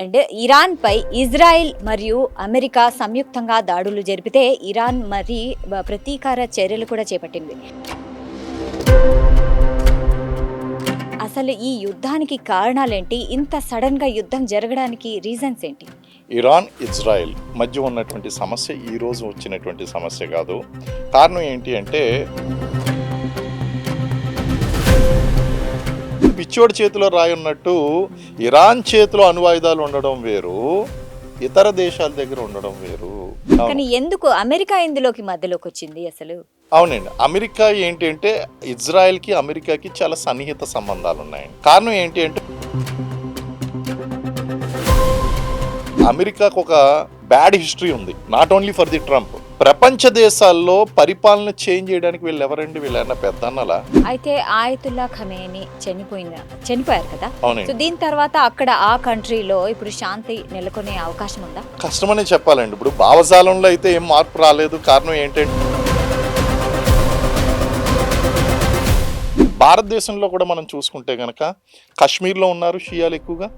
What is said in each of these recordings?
And ఇరాన్పై Israel మరియు America సంయుక్తంగా దాడులు జరిపితే ఇరాన్ మరి ప్రతీకార చర్యలు కూడా చేపట్టింది. అసలు ఈ యుద్ధానికి కారణాలేంటి? ఇంత సడన్గా యుద్ధం జరగడానికి రీజన్స్ ఏంటి? ఇరాన్ ఇజ్రాయెల్ మధ్య ఉన్నటువంటి సమస్య ఈ రోజు వచ్చినటువంటి సమస్య కాదు. కారణం ఏంటి అంటే పిచ్చోడి చేతిలో రాయున్నట్టు ఇరాన్ చేతిలో అణ్వాయుధాలు ఉండడం వేరు, ఇతర దేశాల దగ్గర ఉండడం వేరు. కానీ ఎందుకు అమెరికా ఇందులోకి మధ్యలోకి వచ్చింది అసలు? అవునండి, అమెరికా ఏంటి అంటే ఇజ్రాయెల్కి అమెరికాకి చాలా సన్నిహిత సంబంధాలు ఉన్నాయండి. కారణం ఏంటి అంటే అమెరికాకు ఒక బ్యాడ్ హిస్టరీ ఉంది, not only for the Trump. ప్రపంచ దేశాల్లో పరిపాలన చేంజ్ చేయడానికి వీళ్ళు ఎవరండి? వీళ్ళన్నా పెద్దన్నలా? అయితే ఆయతుల్లా ఖమేని చనిపోయారు కదా. అవునండి. సో దీని తర్వాత అక్కడ ఆ కంట్రీలో ఇప్పుడు శాంతి నెలకొనే అవకాశం ఉందా? కష్టమనే చెప్పాలండి. ఇప్పుడు భావజాలంలో అయితే ఏం మార్పు రాలేదు. కారణం ఏంటంటే భారతదేశంలో కూడా మనం చూసుకుంటే కనుక కాశ్మీర్లో ఉన్నారు షియాలు ఎక్కువగా,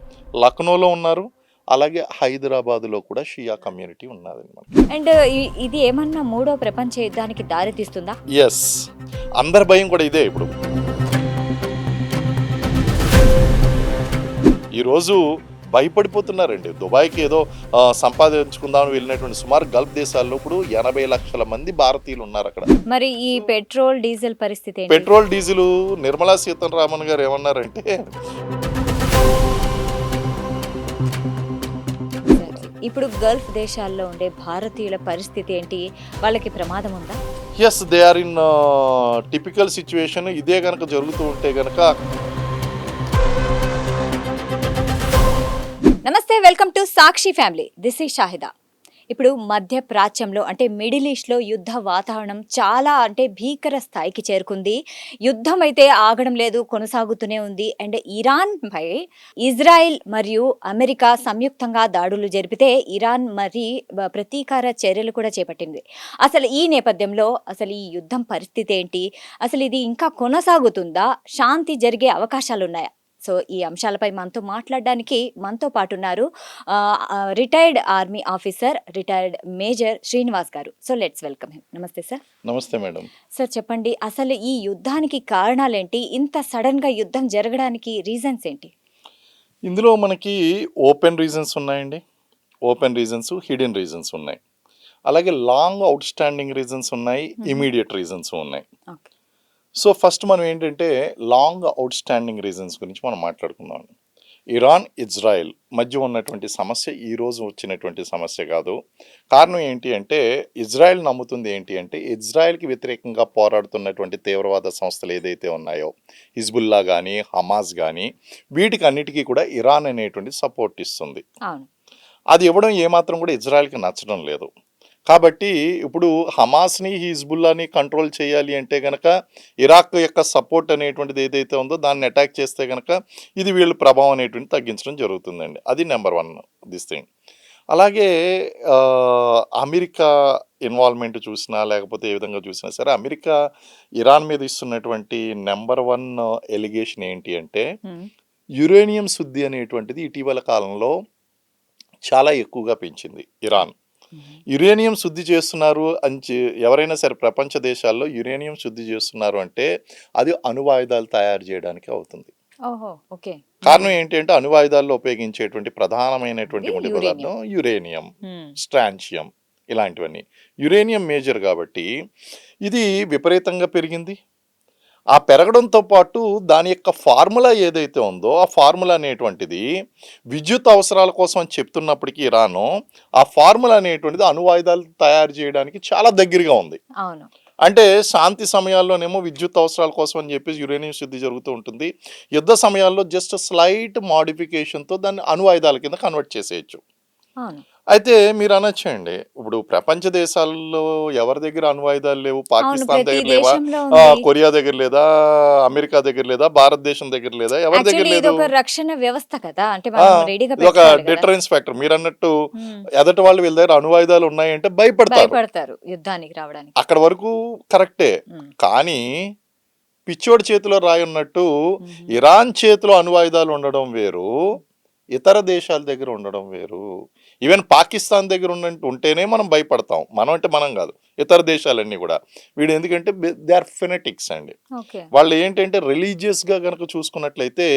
లక్నోలో ఉన్నారు, అలాగే హైదరాబాద్లో కూడా షియా కమ్యూనిటీ ఉన్నది. అండ్ ఇది ఏమన్నా మూడో ప్రపంచ యుద్ధానికి దారి తీస్తుందా? ఎస్, అందరి భయం కూడా ఇదే. ఇప్పుడు ఈరోజు భయపడిపోతున్నారండి. దుబాయ్కి ఏదో సంపాదించుకుందామని వెళ్ళినటువంటి సుమారు గల్ఫ్ దేశాల్లో ఇప్పుడు 80 లక్షల మంది భారతీయులు ఉన్నారు అక్కడ. మరి ఈ పెట్రోల్ డీజిల్ పరిస్థితి ఏంటి? పెట్రోల్ డీజిల్ నిర్మలా సీతారామన్ గారు ఏమన్నారంటే ఇప్పుడు గల్ఫ్ దేశాల్లో ఉండే భారతీయుల పరిస్థితి ఏంటి? వాళ్ళకి ప్రమాదం ఉందా? Yes, they are in typical situation. ఇదే కనుక జరుగుతూ ఉంటే కనుక. నమస్తే, welcome to Sakshi family. This is Shahida. ఇప్పుడు మధ్య ప్రాచ్యంలో అంటే మిడిల్ ఈస్ట్లో యుద్ధ వాతావరణం చాలా భీకర స్థాయికి చేరుకుంది. యుద్ధం అయితే ఆగడం లేదు, కొనసాగుతూనే ఉంది. అండ్ ఇరాన్పై ఇజ్రాయెల్ మరియు అమెరికా సంయుక్తంగా దాడులు జరిపితే ఇరాన్ మరి ప్రతీకార చర్యలు కూడా చేపట్టింది. అసలు ఈ నేపథ్యంలో అసలు ఈ యుద్ధం పరిస్థితి ఏంటి? అసలు ఇది ఇంకా కొనసాగుతుందా? శాంతి జరిగే అవకాశాలు ఉన్నాయా? సో ఈ అంశాలపై మనతో మాట్లాడడానికి మనతో పాటు ఉన్నారు retired army officer, retired major Srinivas గారు. So let's welcome him. నమస్తే సార్. నమస్తే మేడం. సార్ చెప్పండి, అసలు ఈ యుద్ధానికి కారణాలేంటి? ఇంత సడన్గా యుద్ధం జరగడానికి రీజన్స్ ఏంటి? ఇందులో మనకి ఓపెన్ రీజన్స్ ఉన్నాయండి, ఓపెన్ రీజన్స్, హిడెన్ రీజన్స్ ఉన్నాయి, అలాగే లాంగ్ అవుట్ స్టాండింగ్ రీజన్స్ ఉన్నాయి, ఇమీడియట్ రీజన్స్ ఉన్నాయి. సో ఫస్ట్ మనం ఏంటంటే లాంగ్ అవుట్ స్టాండింగ్ రీజన్స్ గురించి మనం మాట్లాడుకుందాం. ఇరాన్ ఇజ్రాయెల్ మధ్య ఉన్నటువంటి సమస్య ఈ రోజు వచ్చినటువంటి సమస్య కాదు. కారణం ఏంటి అంటే ఇజ్రాయెల్ నమ్ముతుంది ఏంటి అంటే ఇజ్రాయెల్కి వ్యతిరేకంగా పోరాడుతున్నటువంటి తీవ్రవాద సంస్థలు ఏదైతే ఉన్నాయో, హిజ్బుల్లా కానీ హమాస్ కానీ, వీటికి అన్నిటికీ కూడా ఇరాన్ అనేటువంటి సపోర్ట్ ఇస్తుంది. అది ఇవ్వడం ఏమాత్రం కూడా ఇజ్రాయెల్కి నచ్చడం లేదు. కాబట్టి ఇప్పుడు హమాస్ని, హిజ్బుల్లాని కంట్రోల్ చేయాలి అంటే కనుక ఇరాక్ యొక్క సపోర్ట్ అనేటువంటిది ఏదైతే ఉందో దాన్ని అటాక్ చేస్తే కనుక ఇది వీళ్ళ ప్రభావం అనేటువంటి తగ్గించడం జరుగుతుందండి. అది నెంబర్ 1 దిస్ థింగ్. అలాగే అమెరికా ఇన్వాల్వ్మెంట్ చూసినా లేకపోతే ఏ విధంగా చూసినా సరే అమెరికా ఇరాన్ మీద ఇస్తున్నటువంటి నెంబర్ 1 ఎలిగేషన్ ఏంటి అంటే యురేనియం శుద్ధి అనేటువంటిది ఇటీవల కాలంలో చాలా ఎక్కువగా పెంచింది ఇరాన్. యురేనియం శుద్ధి చేస్తున్నారు అని ఎవరైనా సరే ప్రపంచ దేశాల్లో యురేనియం శుద్ధి చేస్తున్నారు అంటే అది అణువాయుధాలు తయారు చేయడానికి అవుతుంది. కారణం ఏంటి అంటే అణువాయుధాల్లో ఉపయోగించేటువంటి ప్రధానమైనటువంటి ముడి పదార్థం యురేనియం, స్ట్రాన్షియం ఇలాంటివన్నీ. యురేనియం మేజర్ కాబట్టి ఇది విపరీతంగా పెరిగింది. ఆ పెరగడంతో పాటు దాని యొక్క ఫార్ములా ఏదైతే ఉందో ఆ ఫార్ములా అనేటువంటిది విద్యుత్ అవసరాల కోసం అని చెప్తున్నప్పటికీ ఇరాను ఆ ఫార్ములా అనేటువంటిది అణువాయుధాలు తయారు చేయడానికి చాలా దగ్గరగా ఉంది. అంటే శాంతి సమయాల్లోనేమో విద్యుత్ అవసరాల కోసం అని చెప్పేసి యురేనియం శుద్ధి జరుగుతూ ఉంటుంది. యుద్ధ సమయాల్లో జస్ట్ స్లైట్ మోడిఫికేషన్తో దాన్ని అణువాయుధాల కింద కన్వర్ట్ చేసేయచ్చు. అయితే మీరు అనొచ్చండి, ఇప్పుడు ప్రపంచ దేశాల్లో ఎవరి దగ్గర అణ్వాయుధాలు లేవు? పాకిస్తాన్ దగ్గర లేవా? కొరియా దగ్గర లేదా? అమెరికా దగ్గర లేదా? భారతదేశం దగ్గర లేదా? ఎవరి దగ్గర లేదు? రక్షణ వ్యవస్థ కదా, ఒక డిటరెన్స్ ఫ్యాక్టర్. మీరు అన్నట్టు ఎదటి వాళ్ళు వీళ్ళ దగ్గర అణ్వాయుధాలు ఉన్నాయంటే భయపడతారు యుద్ధానికి రావడానికి. అక్కడ వరకు కరెక్టే. కానీ పిచ్చోడి చేతిలో రాయున్నట్టు ఇరాన్ చేతిలో అణ్వాయుధాలు ఉండడం వేరు, ఇతర దేశాల దగ్గర ఉండడం వేరు. ఈవెన్ పాకిస్తాన్ దగ్గర ఉంటేనే మనం భయపడతాం. మనం అంటే మనం కాదు, ఇతర దేశాలన్నీ కూడా. వీడు ఎందుకంటే దే ఆర్ ఫెనటిక్స్ అండి. ఓకే. వాళ్ళు ఏంటంటే రిలీజియస్గా కనుక చూసుకున్నట్లయితే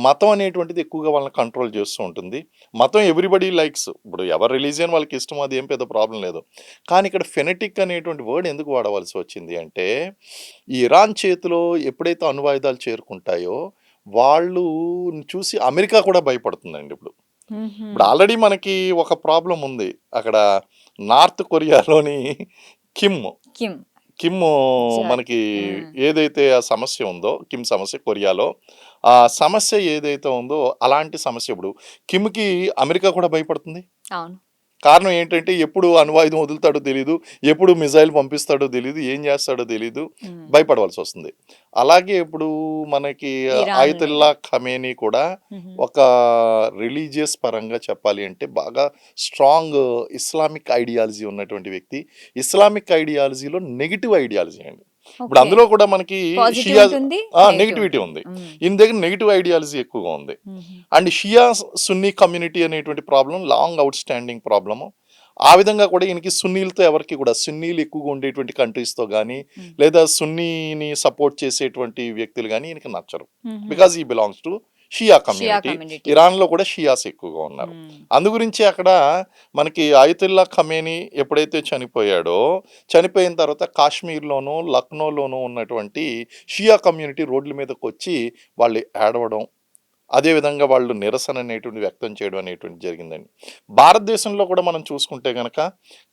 మతం అనేటువంటిది ఎక్కువగా వాళ్ళని కంట్రోల్ చేస్తూ ఉంటుంది. మతం ఎవ్రీబడి లైక్స్, ఇప్పుడు ఎవరి రిలీజియన్ వాళ్ళకి ఇష్టం, అది ఏం పెద్ద ప్రాబ్లం లేదు. కానీ ఇక్కడ ఫెనటిక్ అనేటువంటి వర్డ్ ఎందుకు వాడవలసి వచ్చింది అంటే, ఈ ఇరాన్ చేతిలో ఎప్పుడైతే అణ్వాయుధాలు చేరుకుంటాయో వాళ్ళు చూసి అమెరికా కూడా భయపడుతుందండి ఇప్పుడు. హుహు. ఇప్పుడు ఆల్రెడీ మనకి ఒక ప్రాబ్లం ఉంది అక్కడ, నార్త్ కొరియాలోని కిమ్ కిమ్. కిమ్ జాయ్. మనకి హ్మ్. ఏదైతే ఆ సమస్య ఉందో, కిమ్ సమస్య కొరియాలో, ఆ సమస్య ఏదైతే ఉందో అలాంటి సమస్య ఇప్పుడు కిమ్కి అమెరికా కూడా భయపడుతుంది. అవును. కారణం ఏంటంటే ఎప్పుడు అణ్వాయుధం వదులుతాడో తెలీదు, ఎప్పుడు మిజైల్ పంపిస్తాడో తెలీదు, ఏం చేస్తాడో తెలీదు, హ్మ్. భయపడవలసి వస్తుంది. అలాగే ఇప్పుడు మనకి ఇరాన్ ఆయతుల్లా మీద. ఖమేనీ కూడా హుహు. ఒక రిలీజియస్ పరంగా చెప్పాలి అంటే బాగా స్ట్రాంగ్ ఇస్లామిక్ ఐడియాలజీ ఉన్నటువంటి వ్యక్తి. ఇస్లామిక్ ఐడియాలజీలో నెగిటివ్ ఐడియాలజీ అండి. ఇప్పుడు ఓకే. అందులో కూడా మనకి పాజిటివ్ షియా ఉంటుంది, నెగెటివ్ నెగిటివిటీ ఉంటుంది. ఉంది. హ్మ్. ఈయన దగ్గర నెగిటివ్ ఐడియాలజీ ఎక్కువగా ఉంది. హుహు. అండ్ షియా సున్నీ కమ్యూనిటీ అనేటువంటి problem long out standing problem. ఆ విధంగా కూడా ఈయనకి సున్నీలతో ఎవరికి కూడా, సున్నీలు ఎక్కువగా ఉండేటువంటి కంట్రీస్తో కానీ, హ్మ్. లేదా సున్నీని సపోర్ట్ చేసేటువంటి వ్యక్తులు కానీ ఈయనకి నచ్చరు. హుహు. బికాజ్ ఈ belongs to Shia Shia community. Community. ఇరాన్లో కూడా షియాస్ ఎక్కువగా ఉన్నారు. హ్మ్. అందు గురించి అక్కడ మనకి ఆయతుల్లా ఖమేనీ ఎప్పుడైతే చనిపోయాడో, చనిపోయిన తర్వాత కాశ్మీర్లోనూ లక్నోలోనూ ఉన్నటువంటి షియా కమ్యూనిటీ రోడ్ల మీదకి వచ్చి వాళ్ళు ఏడవడం, అదేవిధంగా వాళ్ళు నిరసన అనేటువంటి వ్యక్తం చేయడం అనేటువంటి జరిగిందండి. భారతదేశంలో కూడా మనం చూసుకుంటే గనక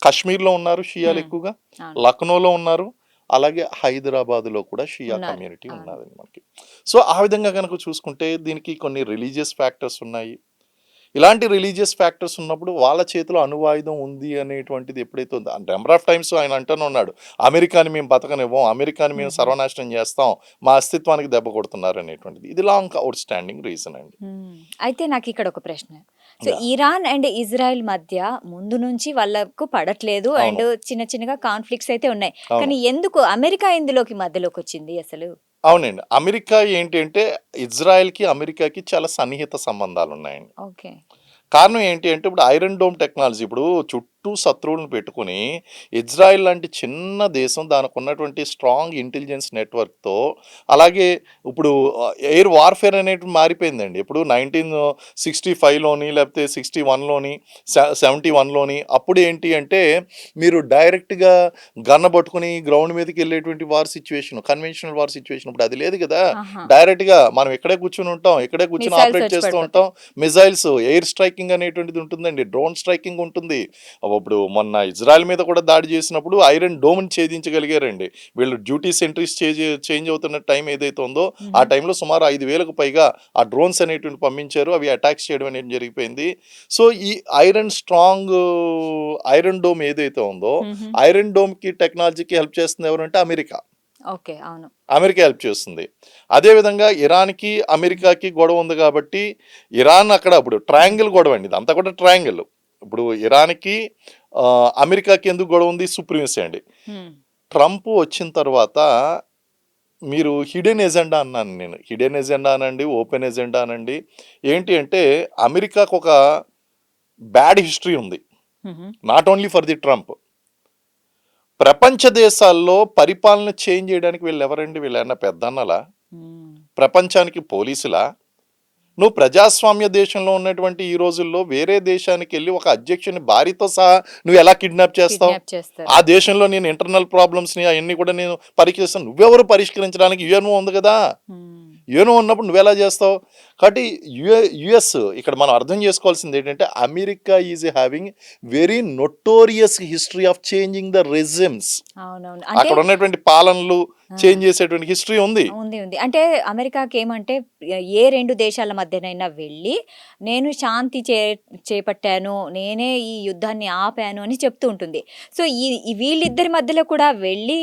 కాశ్మీర్లో ఉన్నారు షియాలు హ్మ్. ఎక్కువగా, అవును. లక్నోలో ఉన్నారు, అలాగే హైదరాబాద్లో కూడా షియా ఉన్నారు. కమ్యూనిటీ అవును. ఉన్నదండి మనకి. సో ఆ విధంగా కనుక చూసుకుంటే దీనికి కొన్ని రిలీజియస్ ఫ్యాక్టర్స్ ఉన్నాయి. ఇలాంటి రిలీజియస్ ఫ్యాక్టర్స్ ఉన్నప్పుడు వాళ్ళ చేతిలో అణువాయుధం ఉంది అనేటువంటిది ఎప్పుడైతే ఉందో, నెంబర్ ఆఫ్ టైమ్స్ ఆయన అంటూనే ఉన్నాడు, అమెరికాని మేము బతకనివ్వం, అమెరికాని మేము హుహు. సర్వనాశనం చేస్తాం, మా అస్తిత్వానికి దెబ్బ కొడుతున్నారు అనేటువంటిది. ఇది లాంగ్ అవుట్ స్టాండింగ్ రీజన్ అండి. హ్మ్. అయితే నాకిక్కడ ఒక ప్రశ్న. So, yeah, Iran and Israel మధ్య ముందు నుంచి వాళ్ళకు పడట్లేదు అవును, అండ్ చిన్న చిన్నగా కాన్‌ఫ్లిక్ట్స్ అయితే ఉన్నాయి. అవును, కానీ ఎందుకు అమెరికా ఇందులోకి మధ్యలోకొచ్చింది అసలు? అవునండి. అమెరికా ఏంటి అంటే, ఇజ్రాయెల్కి అమెరికాకి చాలా సన్నిహిత సంబంధాలు ఉన్నాయండి. ఓకే. కారణం ఏంటి అంటే, ఇప్పుడు ఐరన్ డోమ్ టెక్నాలజీ, ఇప్పుడు చుట్టూ శత్రువులను పెట్టుకుని ఇజ్రాయెల్ లాంటి చిన్న దేశం దానికి ఉన్నటువంటి స్ట్రాంగ్ ఇంటెలిజెన్స్ నెట్వర్క్తో, అలాగే ఇప్పుడు ఎయిర్ వార్ఫేర్ అనేటివి మారిపోయిందండి. ఇప్పుడు 1965లోని లేకపోతే 61లోని 71లోని అప్పుడు ఏంటి అంటే, మీరు డైరెక్ట్గా గన్న పట్టుకుని గ్రౌండ్ మీదకి వెళ్ళేటువంటి war situation, conventional war situation ఇప్పుడు అది లేదు కదా. ఆహా! డైరెక్ట్గా మనం ఇక్కడే కూర్చుని ఉంటాం, ఇక్కడే కూర్చుని మిసైల్స్ ఆపరేట్ వచ్చి చేస్తూ పడిపోతాయి. ఉంటాం. మిజైల్స్, ఎయిర్ స్ట్రైకింగ్ అనేటువంటిది ఉంటుందండి, డ్రోన్ స్ట్రైకింగ్ ఉంటుంది. ఇప్పుడు మొన్న ఇజ్రాయెల్ మీద కూడా దాడి చేసినప్పుడు ఐరన్ డోమ్ని ఛేదించగలిగారండి. వీళ్ళు డ్యూటీ సెంట్రీస్ చేంజ్ అవుతున్న టైం ఏదైతే ఉందో ఆ హుహు. టైంలో సుమారు 5,000కు పైగా ఆ డ్రోన్స్ అనేటువంటి పంపించారు. అవి అటాక్స్ చేయడం అనేది జరిగిపోయింది. సో ఈ ఐరన్ స్ట్రాంగ్ ఐరన్ డోమ్ ఏదైతే ఉందో, హుహు. ఐరన్ డోమ్కి టెక్నాలజీకి హెల్ప్ చేస్తుంది ఎవరంటే అమెరికా. ఓకే. అవును. అమెరికా హెల్ప్ చేస్తుంది. అదేవిధంగా ఇరాన్‌కి, అమెరికాకి గొడవ ఉంది కాబట్టి, ఇరాన్ అక్కడ ఇప్పుడు ట్రయాంగిల్ గొడవ అండి. ఇదంతా కూడా ట్రయాంగిల్. ఇప్పుడు ఇరాన్‌కి అమెరికాకి ఎందుకు గొడవ ఉంది? సుప్రీమసీ అండి. హ్మ్. ట్రంప్ వచ్చిన తర్వాత మీరు హిడెన్ ఎజెండా అన్నాను నేను. హిడెన్ ఎజెండా అనండి, ఓపెన్ ఎజెండా అనండి. ఏంటి అంటే అమెరికాకు ఒక బ్యాడ్ హిస్టరీ ఉంది. హుహు. Not only for the Trump. ప్రపంచ దేశాల్లో పరిపాలన చేంజ్ చేయడానికి వీళ్ళెవరండి? వీళ్ళేమన్నా పెద్దన్నలా? హ్మ్. ప్రపంచానికి పోలీసులా? నువ్వు ప్రజాస్వామ్య దేశంలో ఉన్నటువంటి ఈ రోజుల్లో వేరే దేశానికి వెళ్ళి ఒక అధ్యక్షుని భార్యతో సహా నువ్వు ఎలా కిడ్నాప్ చేస్తావు? కిడ్నాప్ చేస్తారు. ఆ దేశంలో నేను ఇంటర్నల్ ప్రాబ్లమ్స్ని అవన్నీ కూడా నేను పరీక్షిస్తాను. నువ్వెవరు పరిష్కరించడానికి? యుఎన్ఓ ఉంది కదా. హ్మ్. యుఎన్ఓ ఉన్నప్పుడు నువ్వెలా చేస్తావు? కాబట్టి యుఎస్ ఇక్కడ మనం అర్థం చేసుకోవాల్సింది ఏంటంటే, America is having very notorious history of changing the regimes. అవునవును. అంటే అక్కడ ఉన్నటువంటి పాలనలు ఆ! చేంజ్ చేసేటువంటి హిస్టరీ ఉంది. ఉంది. ఉంది. అంటే అమెరికాకేమంటే ఏ 2 దేశాల మధ్యనైనా వెళ్ళి నేను శాంతి చేపట్టాను. నేనే ఈ యుద్ధాన్ని ఆపాను అని చెప్తూ ఉంటుంది. సో, ఈ వీళ్ళిద్దరి మధ్యలో కూడా వెళ్ళి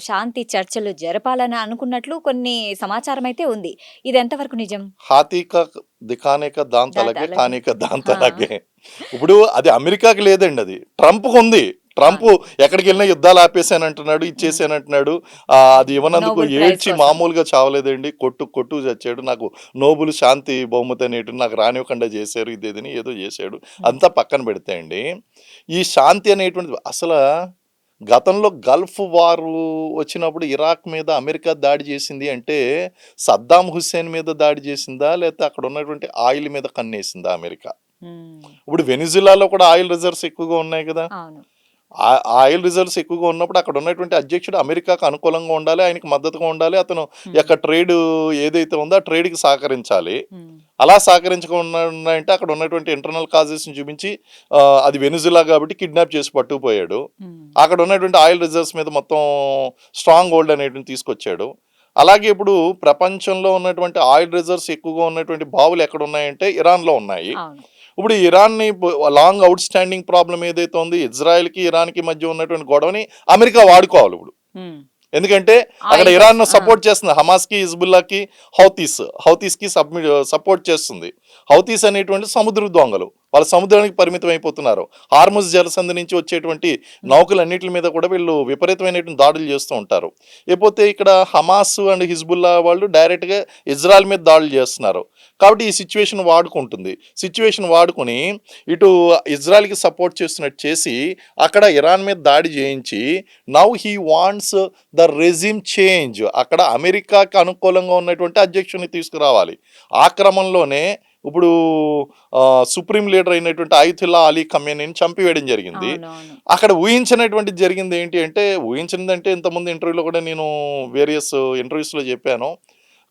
శాంతి చర్చలు జరపాలని అనుకున్నట్లు కొన్ని సమాచారం అయితే ఉంది. ఇది ఎంతవరకు నిజం? హాతీ కా దిఖానే కా దాంత్ దాంతో అలాగే, అలాగే. ఖానే కా దాంత్ ఆ! అలాగే. ఇప్పుడు అది అమెరికాకి లేదండి, అది ట్రంప్‌కి ఉంది. ట్రంప్ ఎక్కడికి వెళ్ళినా యుద్ధాలు ఆపేసానంటున్నాడు, ఇచ్చేసానంటున్నాడు. అది ఇవ్వనందుకు నోబెల్ ప్రైజ్ ఏడ్చి కోసం. మామూలుగా చావలేదండి, కొట్టు చచ్చాడు, నాకు నోబుల్ శాంతి బహుమతి అనేటివి నాకు రానివ్వకుండా చేశారు, ఇదేదని ఏదో చేశాడు. అంతా పక్కన పెడితే అండి, ఈ శాంతి అనేటువంటిది అసలు గతంలో గల్ఫ్ వార్ వచ్చినప్పుడు ఇరాక్ మీద అమెరికా దాడి చేసింది అంటే సద్దాం హుస్సేన్ మీద దాడి చేసిందా, లేకపోతే అక్కడ ఉన్నటువంటి ఆయిల్ మీద కన్నేసిందా అమెరికా? ఇప్పుడు వెనిజులాలో కూడా ఆయిల్ రిజర్వ్స్ ఎక్కువగా ఉన్నాయి కదా. అవును. ఆయిల్ రిజర్వ్స్ ఎక్కువగా ఉన్నప్పుడు అక్కడ ఉన్నటువంటి అధ్యక్షుడు అమెరికాకు అనుకూలంగా ఉండాలి, ఆయనకి మద్దతుగా ఉండాలి, అతను యొక్క ట్రేడ్ ఏదైతే ఉందో ఆ ట్రేడ్కి సహకరించాలి. అలా సహకరించకుండా అంటే అక్కడ ఉన్నటువంటి ఇంటర్నల్ కాజెస్ని చూపించి అది వెనిజులా కాబట్టి కిడ్నాప్ చేసి పట్టుకుపోయాడు. అక్కడ ఉన్నటువంటి ఆయిల్ రిజర్వ్స్ మీద మొత్తం స్ట్రాంగ్ హోల్డ్ అనేటువంటి తీసుకొచ్చాడు. అలాగే ఇప్పుడు ప్రపంచంలో ఉన్నటువంటి ఆయిల్ రిజర్వ్స్ ఎక్కువగా ఉన్నటువంటి బావులు ఎక్కడ ఉన్నాయంటే ఇరాన్లో ఉన్నాయి. అవును. ఇప్పుడు ఇరాన్ని లాంగ్ అవుట్ స్టాండింగ్ ప్రాబ్లం ఏదైతే ఉంది, ఇజ్రాయెల్కి ఇరాన్కి మధ్య ఉన్నటువంటి గొడవని అమెరికా వాడుకోవాలి ఇప్పుడు. ఎందుకంటే అక్కడ ఆయిల్ ఇరాన్ కోసం. సపోర్ట్ చేస్తుంది, హమాస్కి, హిజ్బుల్లాకి, హౌతీస్కి సపోర్ట్ చేస్తుంది. హౌతీస్ అనేటువంటి సముద్ర దొంగలు, వాళ్ళ సముద్రానికి పరిమితం అయిపోతున్నారు. హార్ముజ్ జలసంధి నుంచి వచ్చేటువంటి నౌకలన్నిటి మీద కూడా వీళ్ళు విపరీతమైనటువంటి దాడులు చేస్తూ ఉంటారు. లేకపోతే ఇక్కడ హమాస్ అండ్ హిజ్బుల్లా వాళ్ళు డైరెక్ట్గా ఇజ్రాయెల్ మీద దాడులు చేస్తున్నారు. కాబట్టి ఈ సిచ్యువేషన్ వాడుకుని ఇటు ఇజ్రాయెల్కి సపోర్ట్ చేస్తున్నట్టు చేసి అక్కడ ఇరాన్ మీద దాడి చేయించి now he wants the regime change, అక్కడ అమెరికాకి అనుకూలంగా ఉన్నటువంటి అధ్యక్షుని తీసుకురావాలి. ఆ క్రమంలోనే ఇప్పుడు సుప్రీం లీడర్ అయినటువంటి ఆయుతుల్లా అలీ ఖమేనీని చంపివేయడం జరిగింది. అక్కడ ఊహించినటువంటి జరిగింది ఏంటి అంటే, ఊహించినదంటే ఇంతకుముందు ఇంటర్వ్యూలో కూడా నేను వేరియస్ ఇంటర్వ్యూస్లో చెప్పాను,